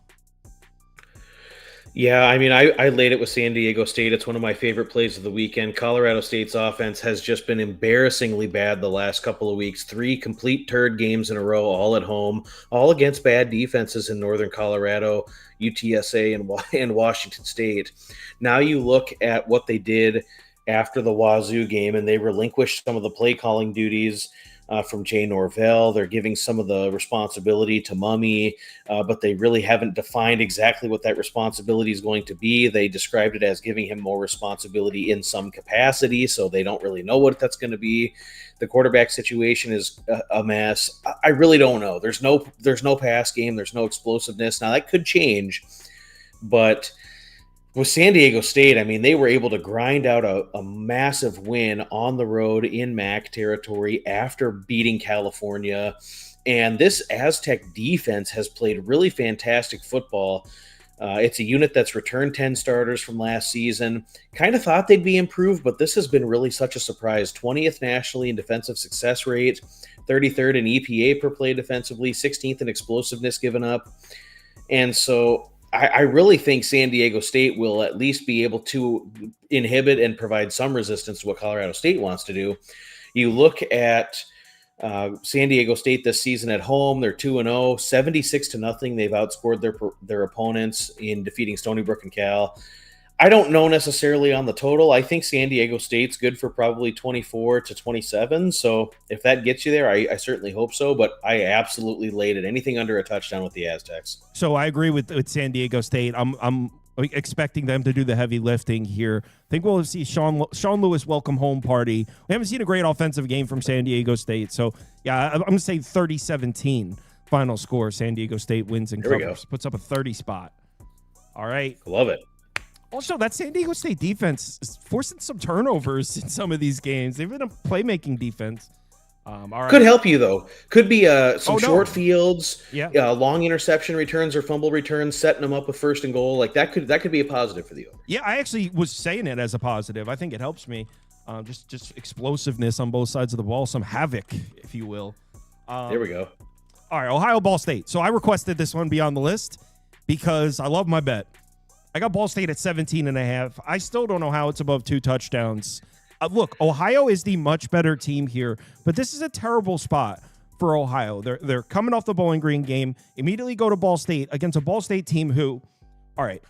Yeah, I mean, I laid it with San Diego State. It's one of my favorite plays of the weekend. Colorado State's offense has just been embarrassingly bad the last couple of weeks. 3 complete turd games in a row, all at home, all against bad defenses in Northern Colorado, UTSA, and Washington State. Now you look at what they did after the Wazoo game, and they relinquished some of the play calling duties from Jay Norvell. They're giving some of the responsibility to Mummy, but they really haven't defined exactly what that responsibility is going to be. They described it as giving him more responsibility in some capacity, so they don't really know what that's going to be. The quarterback situation is a mess. I really don't know. There's no pass game. There's no explosiveness. Now, that could change, but with San Diego State, I mean, they were able to grind out a massive win on the road in MAC territory after beating California. And this Aztec defense has played really fantastic football. It's a unit that's returned 10 starters from last season. Kind of thought they'd be improved, but this has been really such a surprise. 20th nationally in defensive success rate, 33rd in EPA per play defensively, 16th in explosiveness given up. And so I really think San Diego State will at least be able to inhibit and provide some resistance to what Colorado State wants to do. You look at San Diego State this season at home, they're 2-0, 76-0. They've outscored their opponents in defeating Stony Brook and Cal. I don't know necessarily on the total. I think San Diego State's good for probably 24-27. So if that gets you there, I certainly hope so. But I absolutely laid it. Anything under a touchdown with the Aztecs. So I agree with San Diego State. I'm expecting them to do the heavy lifting here. I think we'll see Sean Lewis welcome home party. We haven't seen a great offensive game from San Diego State. So, yeah, I'm going to say 30-17 final score. San Diego State wins and covers. Puts up a 30 spot. All right. Love it. Also, that San Diego State defense is forcing some turnovers in some of these games. They've been a playmaking defense. All right. Could help you, though. Could be some short fields, long interception returns or fumble returns, setting them up with first and goal. Like that could be a positive for the Oilers. Yeah, I actually was saying it as a positive. I think it helps me. Just explosiveness on both sides of the ball, some havoc, if you will. There we go. All right, Ohio Ball State. So I requested this one be on the list because I love my bet. I got Ball State at 17.5. I still don't know how it's above 2 touchdowns. Look, Ohio is the much better team here, but this is a terrible spot for Ohio. They're coming off the Bowling Green game, immediately go to Ball State against a Ball State team who, all right,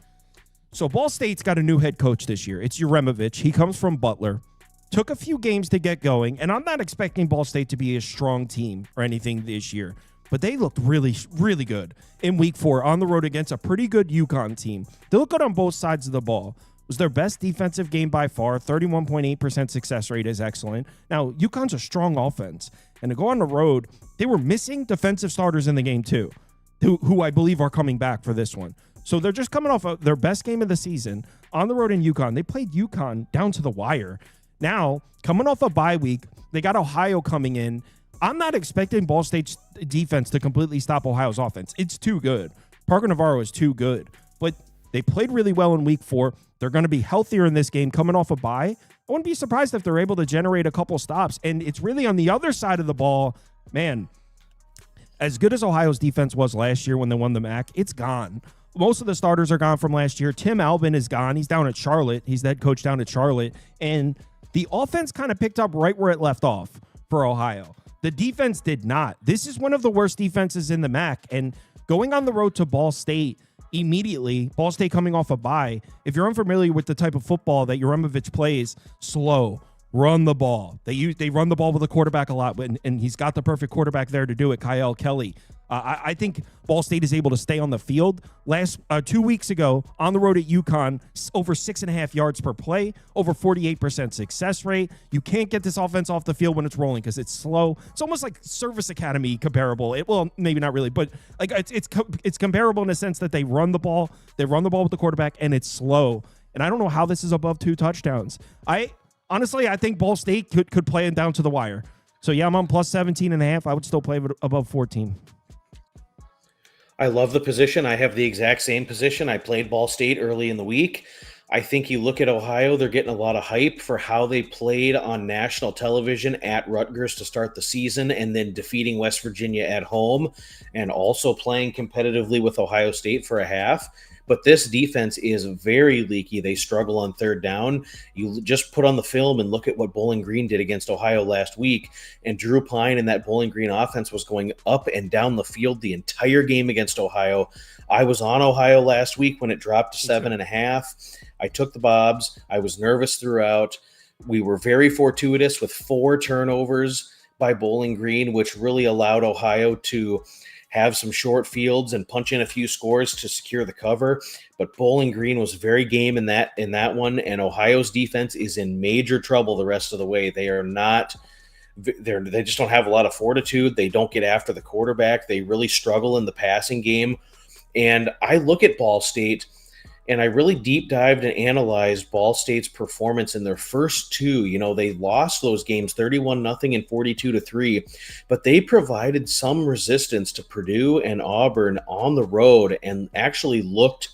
so Ball State's got a new head coach this year. It's Uremovich. He comes from Butler. Took a few games to get going, and I'm not expecting Ball State to be a strong team or anything this year, but they looked really, really good in week 4 on the road against a pretty good UConn team. They look good on both sides of the ball. It was their best defensive game by far. 31.8% success rate is excellent. Now, UConn's a strong offense, and to go on the road, they were missing defensive starters in the game too, who I believe are coming back for this one. So they're just coming off of their best game of the season on the road in UConn. They played UConn down to the wire. Now, coming off a bye week, they got Ohio coming in. I'm not expecting Ball State's defense to completely stop Ohio's offense. It's too good. Parker Navarro is too good. But they played really well in week 4. They're going to be healthier in this game coming off a bye. I wouldn't be surprised if they're able to generate a couple stops. And it's really on the other side of the ball. Man, as good as Ohio's defense was last year when they won the MAC, it's gone. Most of the starters are gone from last year. Tim Albin is gone. He's down at Charlotte. He's the head coach down at Charlotte. And the offense kind of picked up right where it left off for Ohio. The defense did not. This is one of the worst defenses in the MAC. And going on the road to Ball State immediately, Ball State coming off a bye, if you're unfamiliar with the type of football that Uremovich plays, slow, run the ball. They run the ball with the quarterback a lot, and he's got the perfect quarterback there to do it, Kyle Kelly. I think Ball State is able to stay on the field. 2 weeks ago, on the road at UConn, over 6.5 yards per play, over 48% success rate. You can't get this offense off the field when it's rolling because it's slow. It's almost like Service Academy comparable. Well, maybe not really, but like it's comparable in the sense that they run the ball. They run the ball with the quarterback, and it's slow. And I don't know how this is above 2 touchdowns. Honestly, I think Ball State could play it down to the wire. So, yeah, I'm on plus 17.5. I would still play it above 14. I love the position. I have the exact same position. I played Ball State early in the week. I think you look at Ohio, they're getting a lot of hype for how they played on national television at Rutgers to start the season and then defeating West Virginia at home and also playing competitively with Ohio State for a half. But this defense is very leaky. They struggle on third down. You just put on the film and look at what Bowling Green did against Ohio last week. And Drew Pine and that Bowling Green offense was going up and down the field the entire game against Ohio. I was on Ohio last week when it dropped to 7.5. I took the Bobs. I was nervous throughout. We were very fortuitous with 4 turnovers by Bowling Green, which really allowed Ohio to have some short fields and punch in a few scores to secure the cover. But Bowling Green was very game in that one, and Ohio's defense is in major trouble the rest of the way. They just don't have a lot of fortitude. They don't get after the quarterback. They really struggle in the passing game. And I look at Ball State, And I really deep dived and analyzed Ball State's performance in their first two. You know, they lost those games 31-0 and 42-3, but they provided some resistance to Purdue and Auburn on the road and actually looked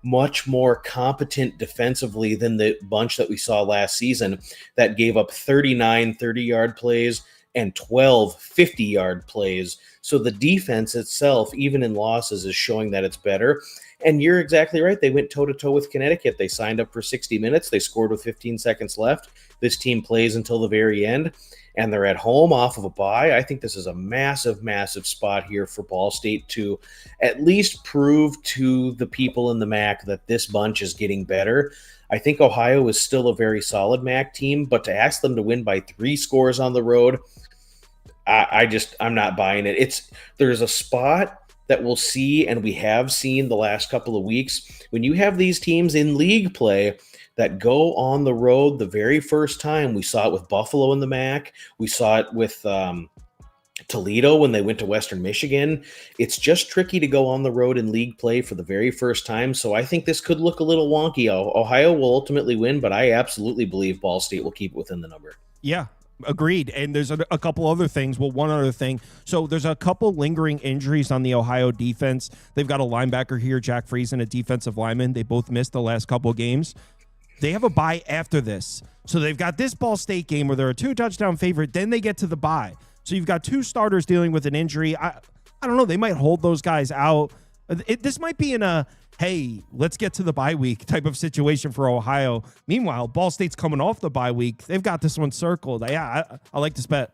much more competent defensively than the bunch that we saw last season that gave up 39 30-yard plays and 12 50-yard plays. So the defense itself, even in losses, is showing that it's better. And you're exactly right. They went toe-to-toe with Connecticut. They signed up for 60 minutes. They scored with 15 seconds left. This team plays until the very end, and they're at home off of a bye. I think this is a massive, massive spot here for Ball State to at least prove to the people in the MAC that this bunch is getting better. I think Ohio is still a very solid MAC team, but to ask them to win by 3 scores on the road, I'm not buying it. There's a spot that we'll see, and we have seen the last couple of weeks, when you have these teams in league play that go on the road the very first time. We saw it with Buffalo in the MAC. We saw it with Toledo when they went to Western Michigan. It's just tricky to go on the road in league play for the very first time, so I think this could look a little wonky. Ohio will ultimately win, but I absolutely believe Ball State will keep it within the number. Yeah. Agreed. And there's a couple other things. Well, one other thing. So there's a couple lingering injuries on the Ohio defense. They've got a linebacker here, Jack Friesen, a defensive lineman. They both missed the last couple of games. They have a bye after this. So they've got this Ball State game where they're a 2-touchdown favorite. Then they get to the bye. So you've got 2 starters dealing with an injury. I don't know. They might hold those guys out. This might be in a, hey, let's get to the bye week type of situation for Ohio. Meanwhile, Ball State's coming off the bye week. They've got this one circled. Yeah, I like this bet.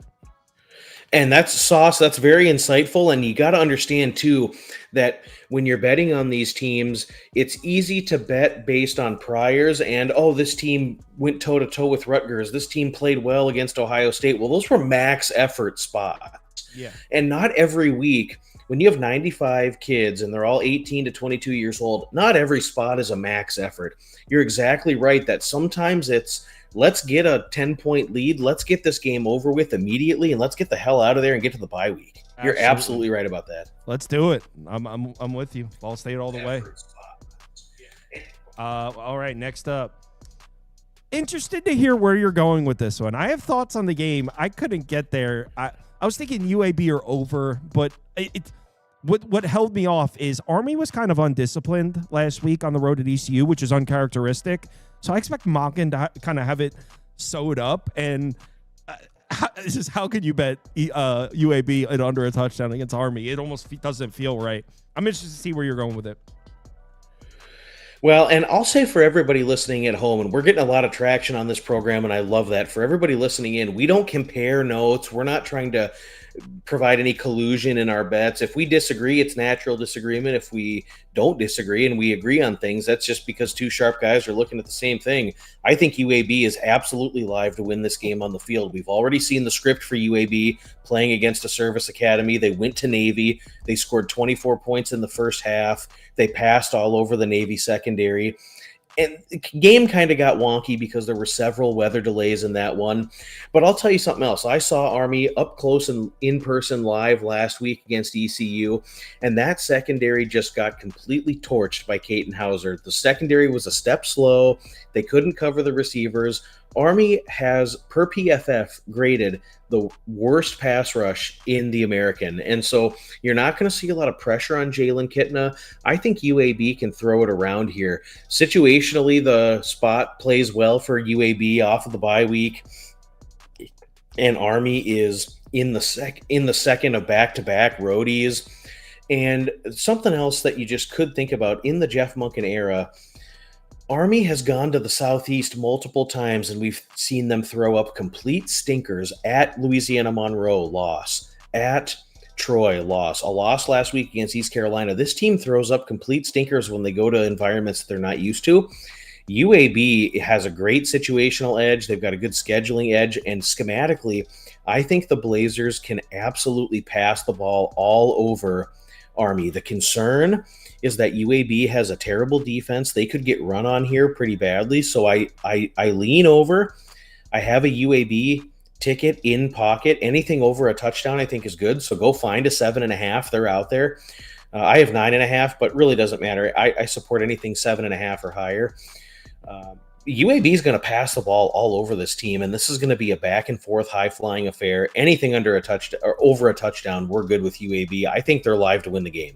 And that's Sauce. That's very insightful. And you got to understand, too, that when you're betting on these teams, it's easy to bet based on priors and, this team went toe-to-toe with Rutgers. This team played well against Ohio State. Well, those were max effort spots. Yeah. And not every week, when you have 95 kids and they're all 18 to 22 years old, not every spot is a max effort. You're exactly right that sometimes it's, let's get a 10-point lead. Let's get this game over with immediately, and let's get the hell out of there and get to the bye week. You're absolutely right about that. Let's do it. I'm with you. Ball State all the way. All right, next up. Interested to hear where you're going with this one. I have thoughts on the game. I couldn't get there. I was thinking UAB or over, but what held me off is Army was kind of undisciplined last week on the road at ECU, which is uncharacteristic. So I expect Mockin to kind of have it sewed up. And how can you bet UAB at under a touchdown against Army? It almost doesn't feel right. I'm interested to see where you're going with it. Well, and I'll say for everybody listening at home, and we're getting a lot of traction on this program, and I love that. For everybody listening in, we don't compare notes. We're not trying to provide any collusion in our bets. If we disagree, it's natural disagreement. If we don't disagree and we agree on things, that's just because 2 sharp guys are looking at the same thing. I think UAB is absolutely live to win this game on the field. We've already seen the script for UAB playing against a service academy. They went to Navy. They scored 24 points in the first half. They passed all over the Navy secondary. And the game kind of got wonky because there were several weather delays in that one. But I'll tell you something else. I saw Army up close and in person live last week against ECU, and that secondary just got completely torched by Caton Hauser. The secondary was a step slow. They couldn't cover the receivers. Army has, per PFF, graded the worst pass rush in the American. And so you're not going to see a lot of pressure on Jalen Kitna. I think UAB can throw it around here. Situationally, the spot plays well for UAB off of the bye week. And Army is in the second of back-to-back roadies. And something else that you just could think about in the Jeff Monken era, Army has gone to the Southeast multiple times, and we've seen them throw up complete stinkers at Louisiana Monroe, loss. At Troy, loss. A loss last week against East Carolina. This team throws up complete stinkers when they go to environments that they're not used to. UAB has a great situational edge. They've got a good scheduling edge, and schematically, I think the Blazers can absolutely pass the ball all over Army. The concern is that UAB has a terrible defense. They could get run on here pretty badly. So I lean over. I have a UAB ticket in pocket. Anything over a touchdown I think is good. So go find a 7.5. They're out there. I have 9.5, but really doesn't matter. I support anything 7.5 or higher. UAB is going to pass the ball all over this team, and this is going to be a back and forth, high flying affair. Anything under a touchdown or over a touchdown, we're good with UAB. I think they're live to win the game.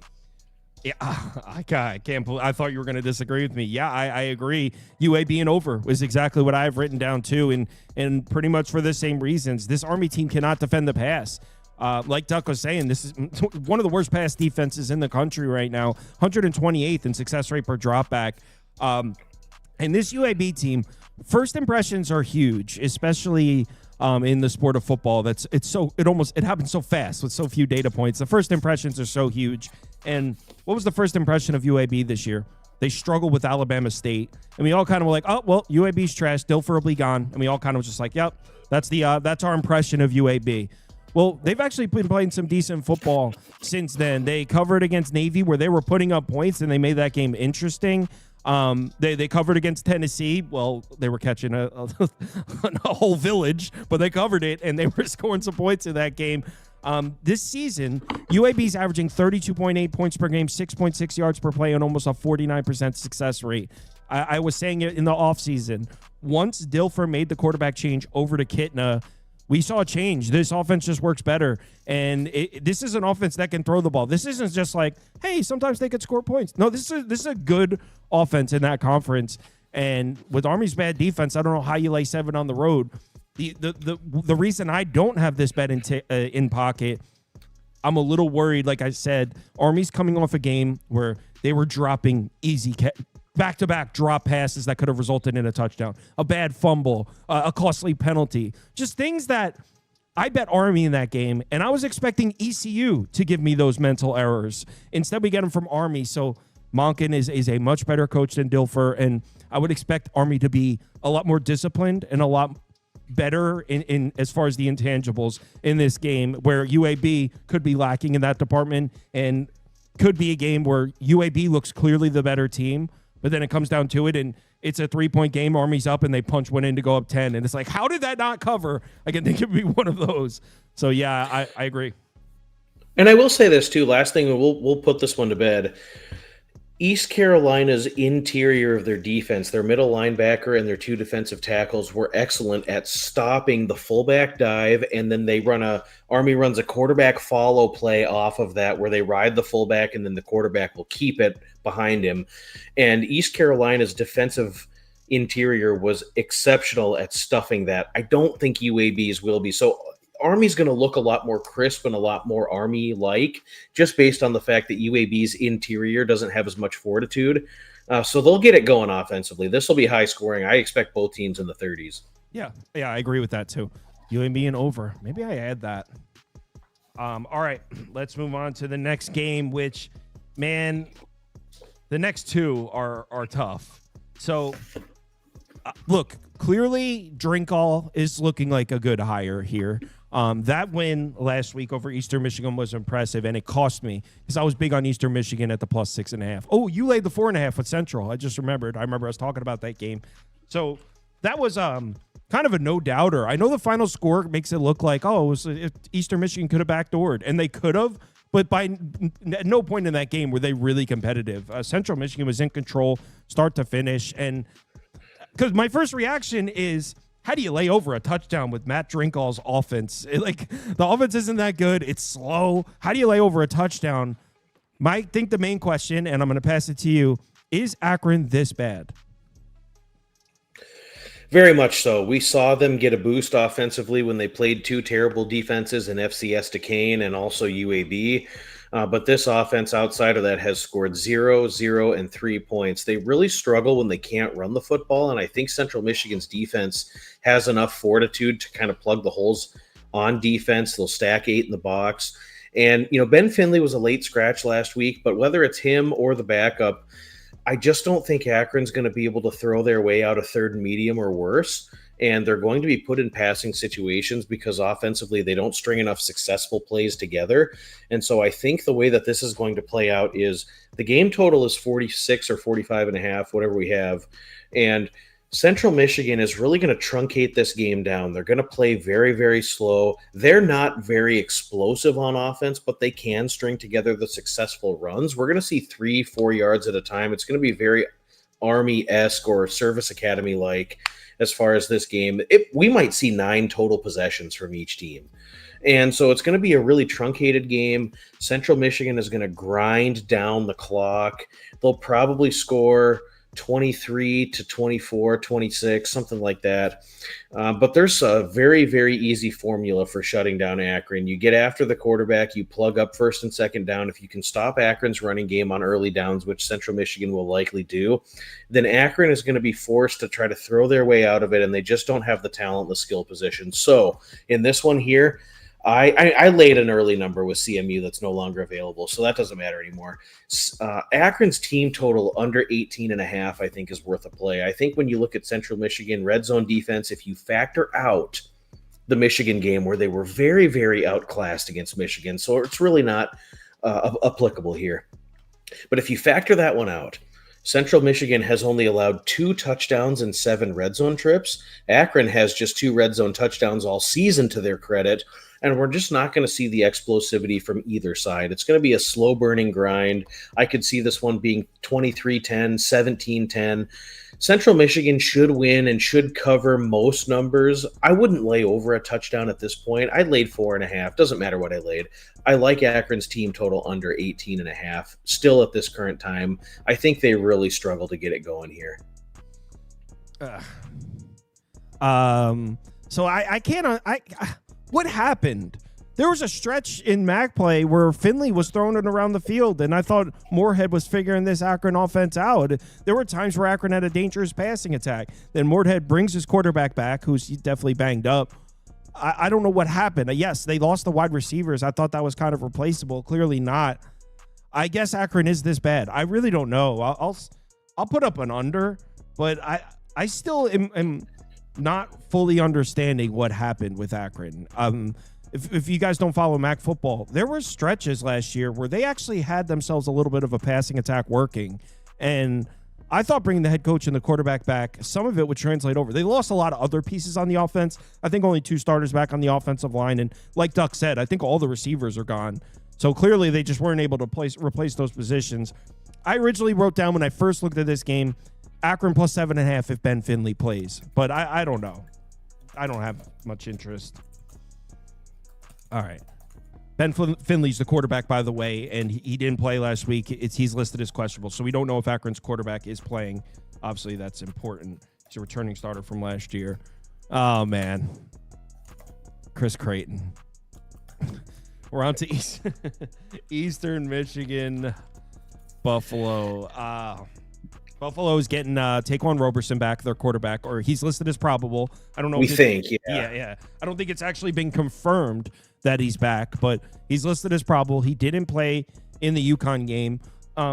Yeah, I can't believe. I thought you were going to disagree with me. Yeah, I agree. UAB and over was exactly what I've written down too, and pretty much for the same reasons. This Army team cannot defend the pass. Like Duck was saying, this is one of the worst pass defenses in the country right now. 128th in success rate per dropback. And this UAB team, first impressions are huge, especially in the sport of football. It happens so fast with so few data points. The first impressions are so huge. And what was the first impression of UAB this year? They struggled with Alabama State, and we all kind of were like, "Oh, well, UAB's trash. Dilfer will be gone." And we all kind of was just like, "Yep, that's our impression of UAB." Well, they've actually been playing some decent football since then. They covered against Navy, where they were putting up points, and they made that game interesting. They covered against Tennessee. Well, they were catching a whole village, but they covered it, and they were scoring some points in that game. This season, UAB's averaging 32.8 points per game, 6.6 yards per play, and almost a 49% success rate. I was saying it in the offseason. Once Dilfer made the quarterback change over to Kitna, we saw a change. This offense just works better. And this is an offense that can throw the ball. This isn't just like, hey, sometimes they could score points. No, this is a good offense in that conference. And with Army's bad defense, I don't know how you lay 7 on the road. The reason I don't have this bet in pocket, I'm a little worried. Like I said, Army's coming off a game where they were dropping easy back-to-back drop passes that could have resulted in a touchdown, a bad fumble, a costly penalty, just things that I bet Army in that game, and I was expecting ECU to give me those mental errors. Instead, we get them from Army. So Monken is a much better coach than Dilfer, and I would expect Army to be a lot more disciplined and a lot better in as far as the intangibles in this game, where UAB could be lacking in that department, and could be a game where UAB looks clearly the better team, but then it comes down to it, and it's a 3-point game. Army's up, and they punch one in to go up 10. And it's like, how did that not cover? I can think it would be one of those. So, yeah, I agree. And I will say this, too. Last thing, we'll put this one to bed. East Carolina's interior of their defense, their middle linebacker and their 2 defensive tackles were excellent at stopping the fullback dive, and then Army runs a quarterback follow play off of that where they ride the fullback and then the quarterback will keep it behind him. And East Carolina's defensive interior was exceptional at stuffing that. I don't think UAB's will be. So Army's going to look a lot more crisp and a lot more Army-like, just based on the fact that UAB's interior doesn't have as much fortitude. So they'll get it going offensively. This will be high scoring. I expect both teams in the 30s. Yeah, I agree with that too. UAB and over. Maybe I add that. All right, let's move on to the next game, which, man, the next 2 are tough. So, look, clearly Drinkall is looking like a good hire here. That win last week over Eastern Michigan was impressive, and it cost me because I was big on Eastern Michigan at the plus 6.5. Oh, you laid the 4.5 with Central. I just remembered. I remember us talking about that game. So that was kind of a no-doubter. I know the final score makes it look like, Eastern Michigan could have backdoored, and they could have, but at no point in that game were they really competitive. Central Michigan was in control start to finish, and because my first reaction is, how do you lay over a touchdown with Matt Drinkall's offense? The offense isn't that good. It's slow. How do you lay over a touchdown? I think the main question, and I'm going to pass it to you, is Akron this bad? Very much so. We saw them get a boost offensively when they played 2 terrible defenses in FCS Duquesne and also UAB. But this offense outside of that has scored 0, 0, and 3 points. They really struggle when they can't run the football, and I think Central Michigan's defense has enough fortitude to kind of plug the holes on defense. They'll stack 8 in the box. And, Ben Finley was a late scratch last week, but whether it's him or the backup, I just don't think Akron's going to be able to throw their way out of 3rd and medium or worse. And they're going to be put in passing situations because offensively they don't string enough successful plays together. And so I think the way that this is going to play out is the game total is 46 or 45.5, whatever we have. And Central Michigan is really going to truncate this game down. They're going to play very, very slow. They're not very explosive on offense, but they can string together the successful runs. We're going to see 3-4 yards at a time. It's going to be very Army-esque or Service Academy-like as far as this game. We might see 9 total possessions from each team. And so it's going to be a really truncated game. Central Michigan is going to grind down the clock. They'll probably score 23 to 24, 26, something like that. But there's a very, very easy formula for shutting down Akron. You get after the quarterback, you plug up first and second down. If you can stop Akron's running game on early downs, which Central Michigan will likely do, then Akron is going to be forced to try to throw their way out of it, and they just don't have the talent, the skill position. So in this one here, I laid an early number with CMU that's no longer available, so that doesn't matter anymore. Akron's team total under 18.5, I think, is worth a play. I think when you look at Central Michigan red zone defense, if you factor out the Michigan game where they were very, very outclassed against Michigan, so it's really not applicable here. But if you factor that one out, Central Michigan has only allowed 2 touchdowns and 7 red zone trips. Akron has just 2 red zone touchdowns all season to their credit. And we're just not going to see the explosivity from either side. It's going to be a slow-burning grind. I could see this one being 23-10, 17-10. Central Michigan should win and should cover most numbers. I wouldn't lay over a touchdown at this point. I laid 4.5. Doesn't matter what I laid. I like Akron's team total under 18.5. Still at this current time, I think they really struggle to get it going here. So I can't. What happened? There was a stretch in MAC play where Finley was throwing it around the field, and I thought Moorhead was figuring this Akron offense out. There were times where Akron had a dangerous passing attack. Then Moorhead brings his quarterback back, who's definitely banged up. I don't know what happened. Yes, they lost the wide receivers. I thought that was kind of replaceable. Clearly not. I guess Akron is this bad. I really don't know. I'll put up an under, but I still am not fully understanding what happened with Akron. If you guys don't follow MAC football, there were stretches last year where they actually had themselves a little bit of a passing attack working. And I thought bringing the head coach and the quarterback back, some of it would translate over. They lost a lot of other pieces on the offense. I think only 2 starters back on the offensive line. And like Duck said, I think all the receivers are gone. So clearly they just weren't able to replace those positions. I originally wrote down when I first looked at this game, Akron plus 7.5 if Ben Finley plays. But I don't know. I don't have much interest. All right. Ben Finley's the quarterback, by the way, and he didn't play last week. He's listed as questionable, so we don't know if Akron's quarterback is playing. Obviously, that's important. He's a returning starter from last year. Oh, man. Chris Creighton. We're on to Eastern Michigan, Buffalo. Buffalo's getting Taquan Roberson back, their quarterback, or he's listed as probable. I don't know. Yeah. I don't think it's actually been confirmed that he's back, but he's listed as probable. He didn't play in the UConn game.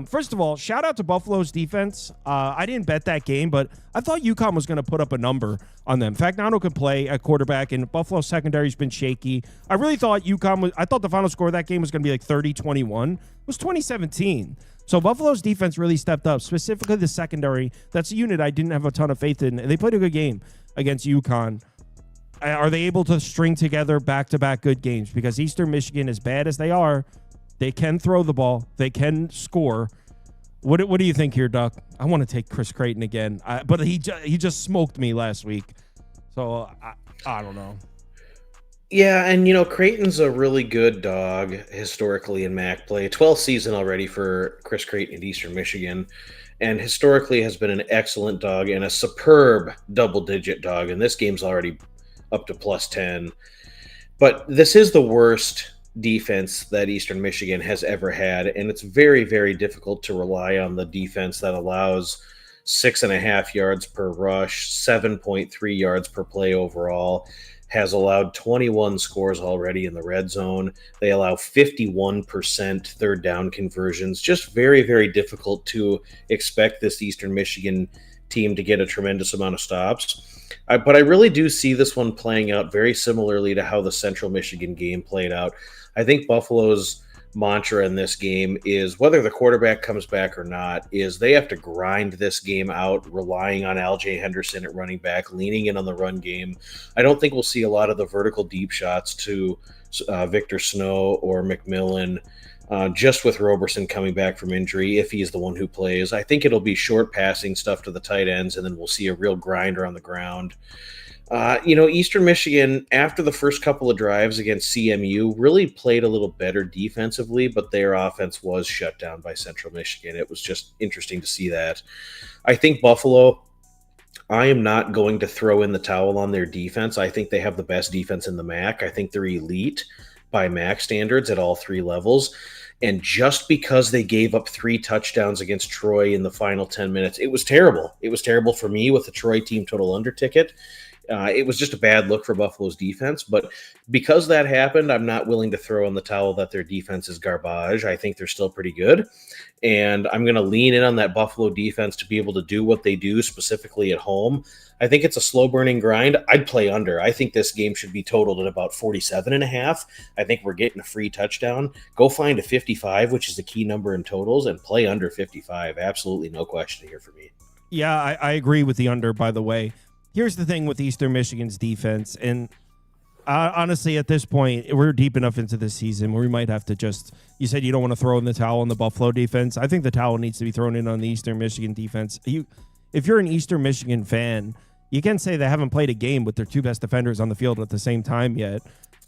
First of all, shout out to Buffalo's defense. I didn't bet that game, but I thought UConn was going to put up a number on them. Fagnano could play at quarterback, and Buffalo's secondary's been shaky. I really thought I thought the final score of that game was going to be like 30-21. It was 2017. So Buffalo's defense really stepped up, specifically the secondary. That's a unit I didn't have a ton of faith in. And they played a good game against UConn. Are they able to string together back-to-back good games? Because Eastern Michigan, as bad as they are, they can throw the ball. They can score. What do you think here, Duck? I want to take Chris Creighton again, but he just smoked me last week. So I don't know. Yeah, and Creighton's a really good dog historically in MAC play. 12th season already for Chris Creighton at Eastern Michigan, and historically has been an excellent dog and a superb double-digit dog. And this game's already up to plus 10. But this is the worst defense that Eastern Michigan has ever had, and it's very, very difficult to rely on the defense that allows 6.5 yards per rush, 7.3 yards per play overall. Has allowed 21 scores already in the red zone. They allow 51% third down conversions. Just very, very difficult to expect this Eastern Michigan team to get a tremendous amount of stops. But I really do see this one playing out very similarly to how the Central Michigan game played out. I think Buffalo's mantra in this game is whether the quarterback comes back or not, is they have to grind this game out, relying on L.J. Henderson at running back, leaning in on the run game. I don't think we'll see a lot of the vertical deep shots to Victor Snow or McMillan, just with Roberson coming back from injury, if he's the one who plays. I think it'll be short passing stuff to the tight ends, and then we'll see a real grinder on the ground. Eastern Michigan, after the first couple of drives against CMU, really played a little better defensively, but their offense was shut down by Central Michigan. It was just interesting to see that. I think Buffalo, I am not going to throw in the towel on their defense. I think they have the best defense in the MAC. I think they're elite by MAC standards at all three levels. And just because they gave up 3 touchdowns against Troy in the final 10 minutes, it was terrible. It was terrible for me with the Troy team total under ticket. It was just a bad look for Buffalo's defense. But because that happened, I'm not willing to throw in the towel that their defense is garbage. I think they're still pretty good. And I'm going to lean in on that Buffalo defense to be able to do what they do, specifically at home. I think it's a slow-burning grind. I'd play under. I think this game should be totaled at about 47.5. I think we're getting a free touchdown. Go find a 55, which is the key number in totals, and play under 55. Absolutely no question here for me. Yeah, I agree with the under, by the way. Here's the thing with Eastern Michigan's defense, and honestly, at this point, we're deep enough into the season where we might have to just – you said you don't want to throw in the towel on the Buffalo defense. I think the towel needs to be thrown in on the Eastern Michigan defense. If you're an Eastern Michigan fan, you can say they haven't played a game with their 2 best defenders on the field at the same time yet.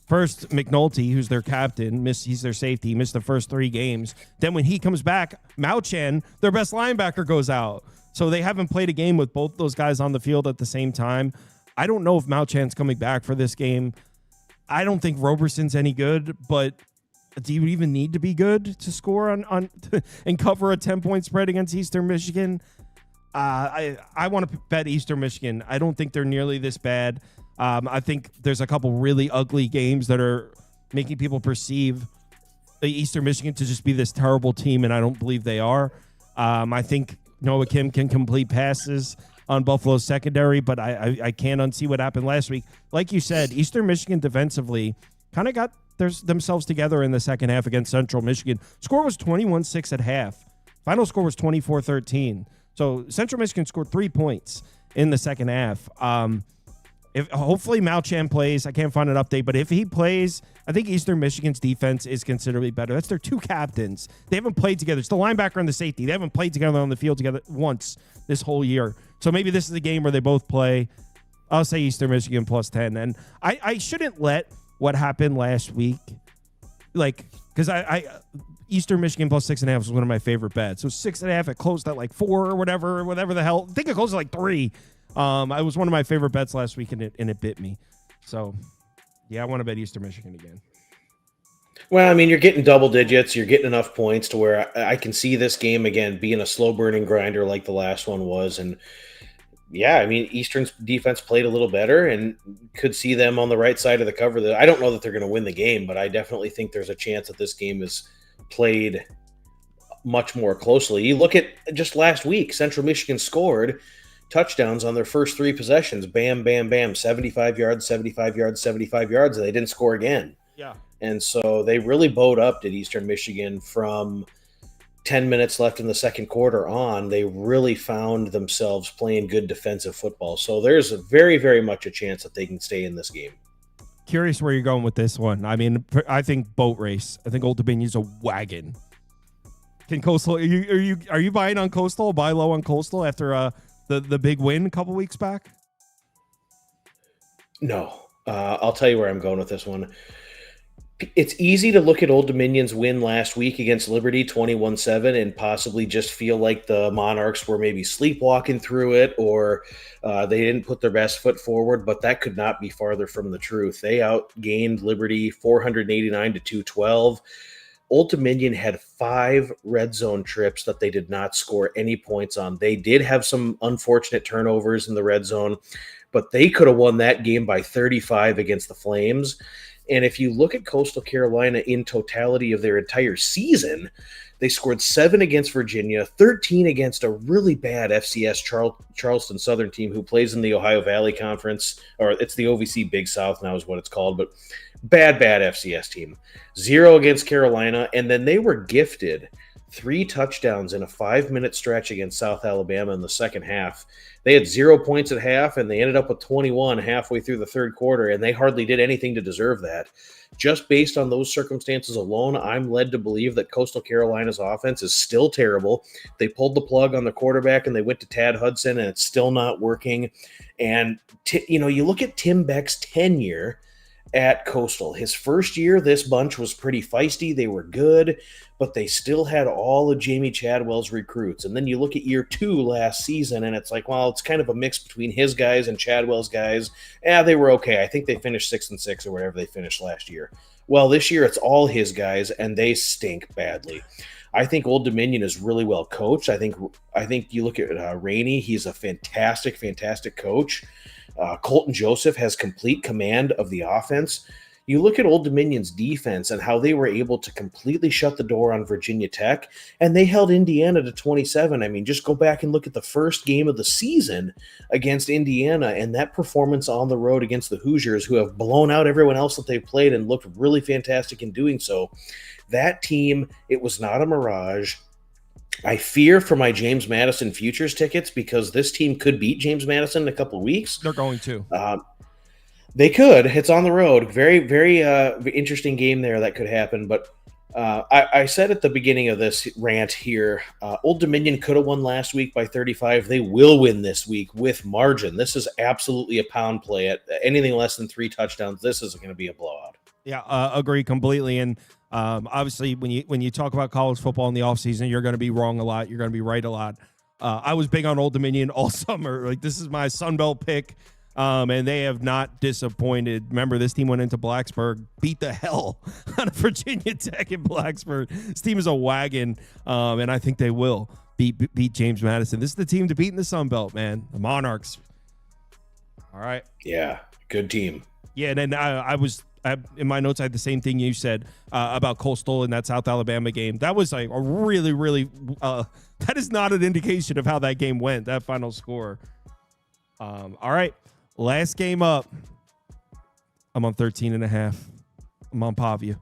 First, McNulty, who's their captain, he's their safety, missed the first 3 games. Then when he comes back, Mauchan, their best linebacker, goes out. So they haven't played a game with both those guys on the field at the same time. I don't know if Mauchan's coming back for this game. I don't think Roberson's any good, but do you even need to be good to score on and cover a 10-point spread against Eastern Michigan? I want to bet Eastern Michigan. I don't think they're nearly this bad. I think there's a couple really ugly games that are making people perceive Eastern Michigan to just be this terrible team, and I don't believe they are. I think Noah Kim can complete passes on Buffalo's secondary, but I can't unsee what happened last week. Like you said, Eastern Michigan defensively kind of got themselves together in the second half against Central Michigan. Score was 21-6 at half. Final score was 24-13. So Central Michigan scored 3 points in the second half. Hopefully Mauchan plays. I can't find an update, but if he plays, I think Eastern Michigan's defense is considerably better. That's their 2 captains. They haven't played together. It's the linebacker and the safety. They haven't played together on the field together once this whole year. So maybe this is a game where they both play. I'll say Eastern Michigan plus 10. And I shouldn't let what happened last week, because Eastern Michigan plus 6.5 was one of my favorite bets. So 6.5, it closed at 4 or whatever the hell. I think it closed at 3. It was one of my favorite bets last week, and it bit me. So, yeah, I want to bet Eastern Michigan again. Well, I mean, you're getting double digits. You're getting enough points to where I can see this game, again, being a slow-burning grinder like the last one was. And, yeah, I mean, Eastern's defense played a little better and could see them on the right side of the cover. I don't know that they're going to win the game, but I definitely think there's a chance that this game is played much more closely. You look at just last week, Central Michigan scored touchdowns on their first 3 possessions. Bam, bam, bam, 75 yards, 75 yards, 75 yards, and they didn't score again. Yeah. And so they really bowed up at Eastern Michigan from 10 minutes left in the second quarter on. They really found themselves playing good defensive football. So there's very, very much a chance that they can stay in this game. Curious where you're going with this one. I mean, I think boat race. I think Old Dominion's a wagon. Can Coastal? Are you buying on Coastal? Buy low on Coastal after the big win a couple weeks back? No. I'll tell you where I'm going with this one. It's easy to look at Old Dominion's win last week against Liberty, 21-7, and possibly just feel like the Monarchs were maybe sleepwalking through it, or they didn't put their best foot forward, but that could not be farther from the truth. They outgained Liberty 489-212. Old Dominion had 5 red zone trips that they did not score any points on. They did have some unfortunate turnovers in the red zone, but they could have won that game by 35 against the Flames. And if you look at Coastal Carolina in totality of their entire season, they scored 7 against Virginia, 13 against a really bad FCS Charleston Southern team who plays in the Ohio Valley Conference, or it's the OVC Big South now is what it's called. But Bad FCS team. 0 against Carolina, and then they were gifted 3 touchdowns in a 5-minute stretch against South Alabama in the second half. They had 0 points at half, and they ended up with 21 halfway through the third quarter, and they hardly did anything to deserve that. Just based on those circumstances alone, I'm led to believe that Coastal Carolina's offense is still terrible. They pulled the plug on the quarterback, and they went to Tad Hudson, and it's still not working. And, you look at Tim Beck's tenure at Coastal. His first year, this bunch was pretty feisty. They were good, but they still had all of Jamie Chadwell's recruits. And then you look at year 2 last season, and it's like, well, it's kind of a mix between his guys and Chadwell's guys. Yeah, they were okay. I think they finished 6-6 or whatever they finished last year. Well, this year it's all his guys, and they stink badly. I think Old Dominion is really well coached. I think you look at Rainey. He's a fantastic coach. Colton Joseph has complete command of the offense. You look at Old Dominion's defense and how they were able to completely shut the door on Virginia Tech, and they held Indiana to 27. I mean, just go back and look at the first game of the season against Indiana and that performance on the road against the Hoosiers, who have blown out everyone else that they've played and looked really fantastic in doing so. That team, it was not a mirage. I fear for my James Madison futures tickets because this team could beat James Madison in a couple of weeks. They're going to. They could. It's on the road. Very, very interesting game there that could happen. But I said at the beginning of this rant here, Old Dominion could have won last week by 35. They will win this week with margin. This is absolutely a pound play. At anything less than 3 touchdowns, this is going to be a blowout. Yeah, agree completely. And obviously, when you talk about college football in the offseason, you're going to be wrong a lot. You're going to be right a lot. I was big on Old Dominion all summer. Like, this is my Sunbelt pick, and they have not disappointed. Remember, this team went into Blacksburg, beat the hell out of Virginia Tech in Blacksburg. This team is a wagon, and I think they will beat James Madison. This is the team to beat in the Sunbelt, man. The Monarchs. All right. Yeah, good team. Yeah, and then in my notes, I had the same thing you said about Coastal in that South Alabama game. That was like a really, really that is not an indication of how that game went, that final score. All right, last game up. I'm on 13.5. I'm on Pavia.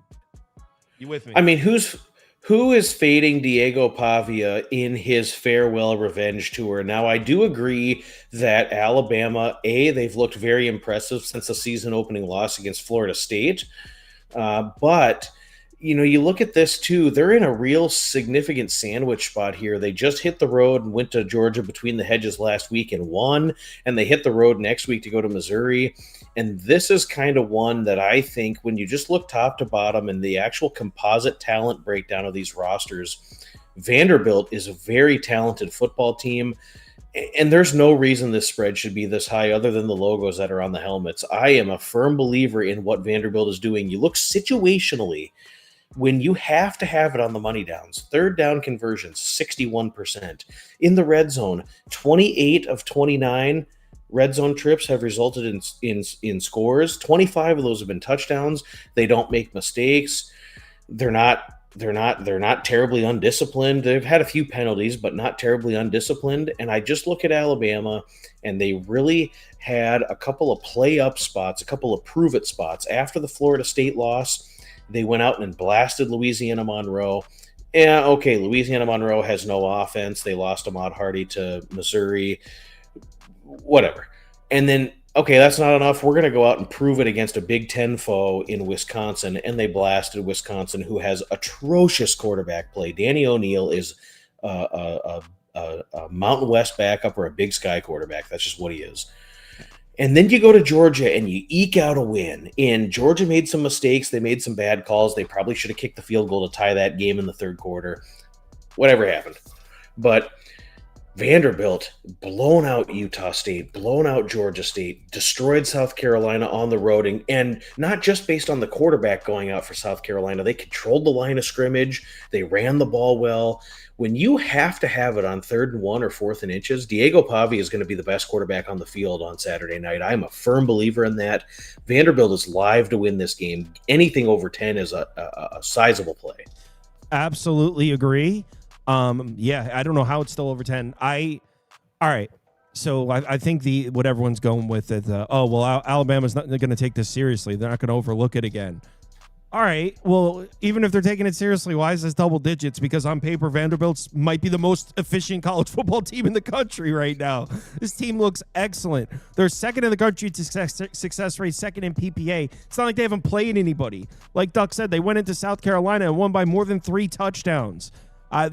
You with me? I mean, who is fading Diego Pavia in his farewell revenge tour? Now, I do agree that Alabama, they've looked very impressive since the season opening loss against Florida State. But, you look at this too, they're in a real significant sandwich spot here. They just hit the road and went to Georgia between the hedges last week and won, and they hit the road next week to go to Missouri. And this is kind of one that I think when you just look top to bottom and the actual composite talent breakdown of these rosters, Vanderbilt is a very talented football team. And there's no reason this spread should be this high other than the logos that are on the helmets. I am a firm believer in what Vanderbilt is doing. You look situationally when you have to have it on the money downs. Third down conversions, 61%. In the red zone, 28 of 29 red zone trips have resulted in scores. 25 of those have been touchdowns. They don't make mistakes. They're not terribly undisciplined. They've had a few penalties, but not terribly undisciplined. And I just look at Alabama, and they really had a couple of play up spots, a couple of prove it spots. After the Florida State loss, they went out and blasted Louisiana Monroe. Yeah, okay, Louisiana Monroe has no offense. They lost Ahmad Hardy to Missouri. Whatever. And then, okay, that's not enough. We're going to go out and prove it against a Big Ten foe in Wisconsin, and they blasted Wisconsin, who has atrocious quarterback play. Danny O'Neal is a Mountain West backup or a Big Sky quarterback. That's just what he is. And then you go to Georgia and you eke out a win. And Georgia made some mistakes. They made some bad calls. They probably should have kicked the field goal to tie that game in the third quarter. Whatever happened. But Vanderbilt, blown out Utah State, blown out Georgia State, destroyed South Carolina on the road, and not just based on the quarterback going out for South Carolina. They controlled the line of scrimmage. They ran the ball well. When you have to have it on 3rd and 1 or 4th and inches, Diego Pavia is going to be the best quarterback on the field on Saturday night. I'm a firm believer in that. Vanderbilt is live to win this game. Anything over 10 is a sizable play. Absolutely agree. Yeah, I don't know how it's still over 10. All right. So I think what everyone's going with is, Alabama's not going to take this seriously. They're not going to overlook it again. All right. Well, even if they're taking it seriously, why is this double digits? Because on paper, Vanderbilt might be the most efficient college football team in the country right now. This team looks excellent. They're second in the country to success rate, second in PPA. It's not like they haven't played anybody. Like Duck said, they went into South Carolina and won by more than 3 touchdowns.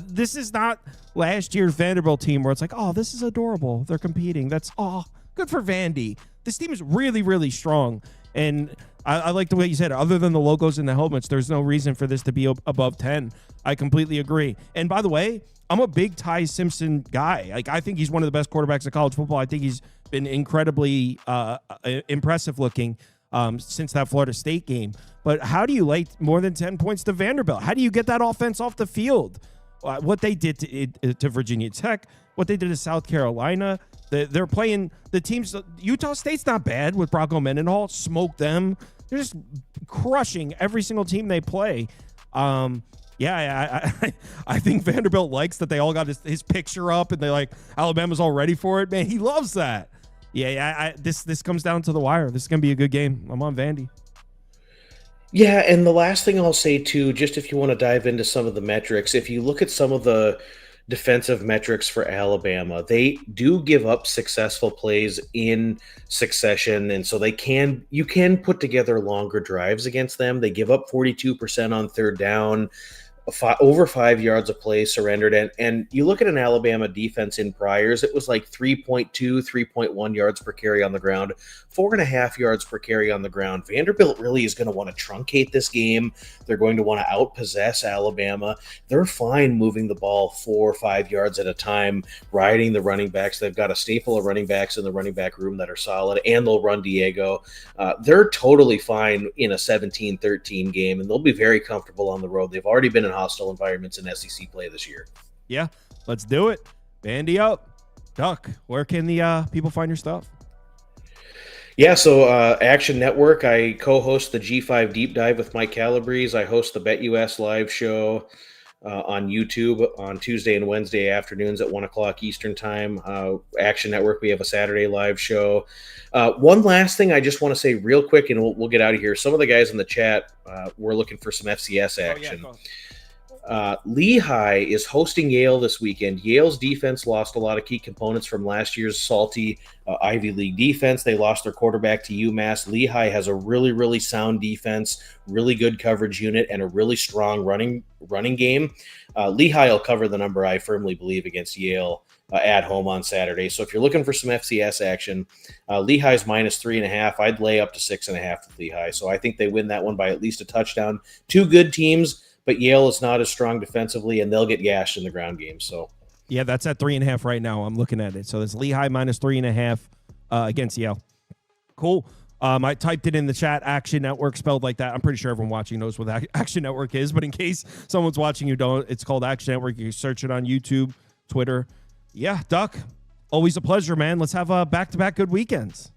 This is not last year's Vanderbilt team where it's like, oh, this is adorable. They're competing. That's good for Vandy. This team is really, really strong. And I like the way you said it. Other than the logos and the helmets, there's no reason for this to be above 10. I completely agree. And by the way, I'm a big Ty Simpson guy. Like, I think he's one of the best quarterbacks of college football. I think he's been incredibly impressive looking since that Florida State game. But how do you lay more than 10 points to Vanderbilt? How do you get that offense off the field? What they did to Virginia Tech, what they did to South Carolina. They're playing the teams. Utah State's not bad with Bronco Mendenhall. Smoked them. They're just crushing every single team they play. I think Vanderbilt likes that they all got his picture up and they like Alabama's all ready for it. Man, he loves that. This comes down to the wire. This is gonna be a good game. I'm on Vandy. Yeah, and the last thing I'll say too, just if you want to dive into some of the metrics, if you look at some of the defensive metrics for Alabama, they do give up successful plays in succession, and so you can put together longer drives against them. They give up 42% on third down, over 5 yards of play surrendered. And you look at an Alabama defense in priors, it was like 3.2, 3.1 yards per carry on the ground, 4.5 yards per carry on the ground. Vanderbilt really is going to want to truncate this game. They're going to want to outpossess Alabama. They're fine moving the ball 4 or 5 yards at a time, riding the running backs. They've got a staple of running backs in the running back room that are solid, and they'll run Diego. They're totally fine in a 17-13 game, and they'll be very comfortable on the road. They've already been in hostile environments in SEC play this year. Yeah, let's do it. Vandy up. Duck, where can the people find your stuff? Yeah, so Action Network, I co-host the G5 Deep Dive with Mike Calabrese. I host the BetUS live show on YouTube on Tuesday and Wednesday afternoons at 1 o'clock Eastern time. Action Network, we have a Saturday live show. One last thing I just want to say real quick, and we'll get out of here. Some of the guys in the chat were looking for some FCS action. Lehigh is hosting Yale this weekend. Yale's defense lost a lot of key components from last year's salty Ivy League defense. They lost their quarterback to UMass. Lehigh has a really, really sound defense, really good coverage unit, and a really strong running game. Lehigh will cover the number, I firmly believe, against Yale at home on Saturday. So if you're looking for some FCS action, Lehigh's -3.5. I'd lay up to 6.5 with Lehigh. So I think they win that one by at least a touchdown. Two good teams, but Yale is not as strong defensively, and they'll get gashed in the ground game. So, yeah, that's at 3.5 right now. I'm looking at it. So it's Lehigh -3.5 against Yale. Cool. I typed it in the chat. Action Network spelled like that. I'm pretty sure everyone watching knows what Action Network is, but in case someone's watching you don't, it's called Action Network. You can search it on YouTube, Twitter. Yeah, Duck, always a pleasure, man. Let's have back-to-back good weekends.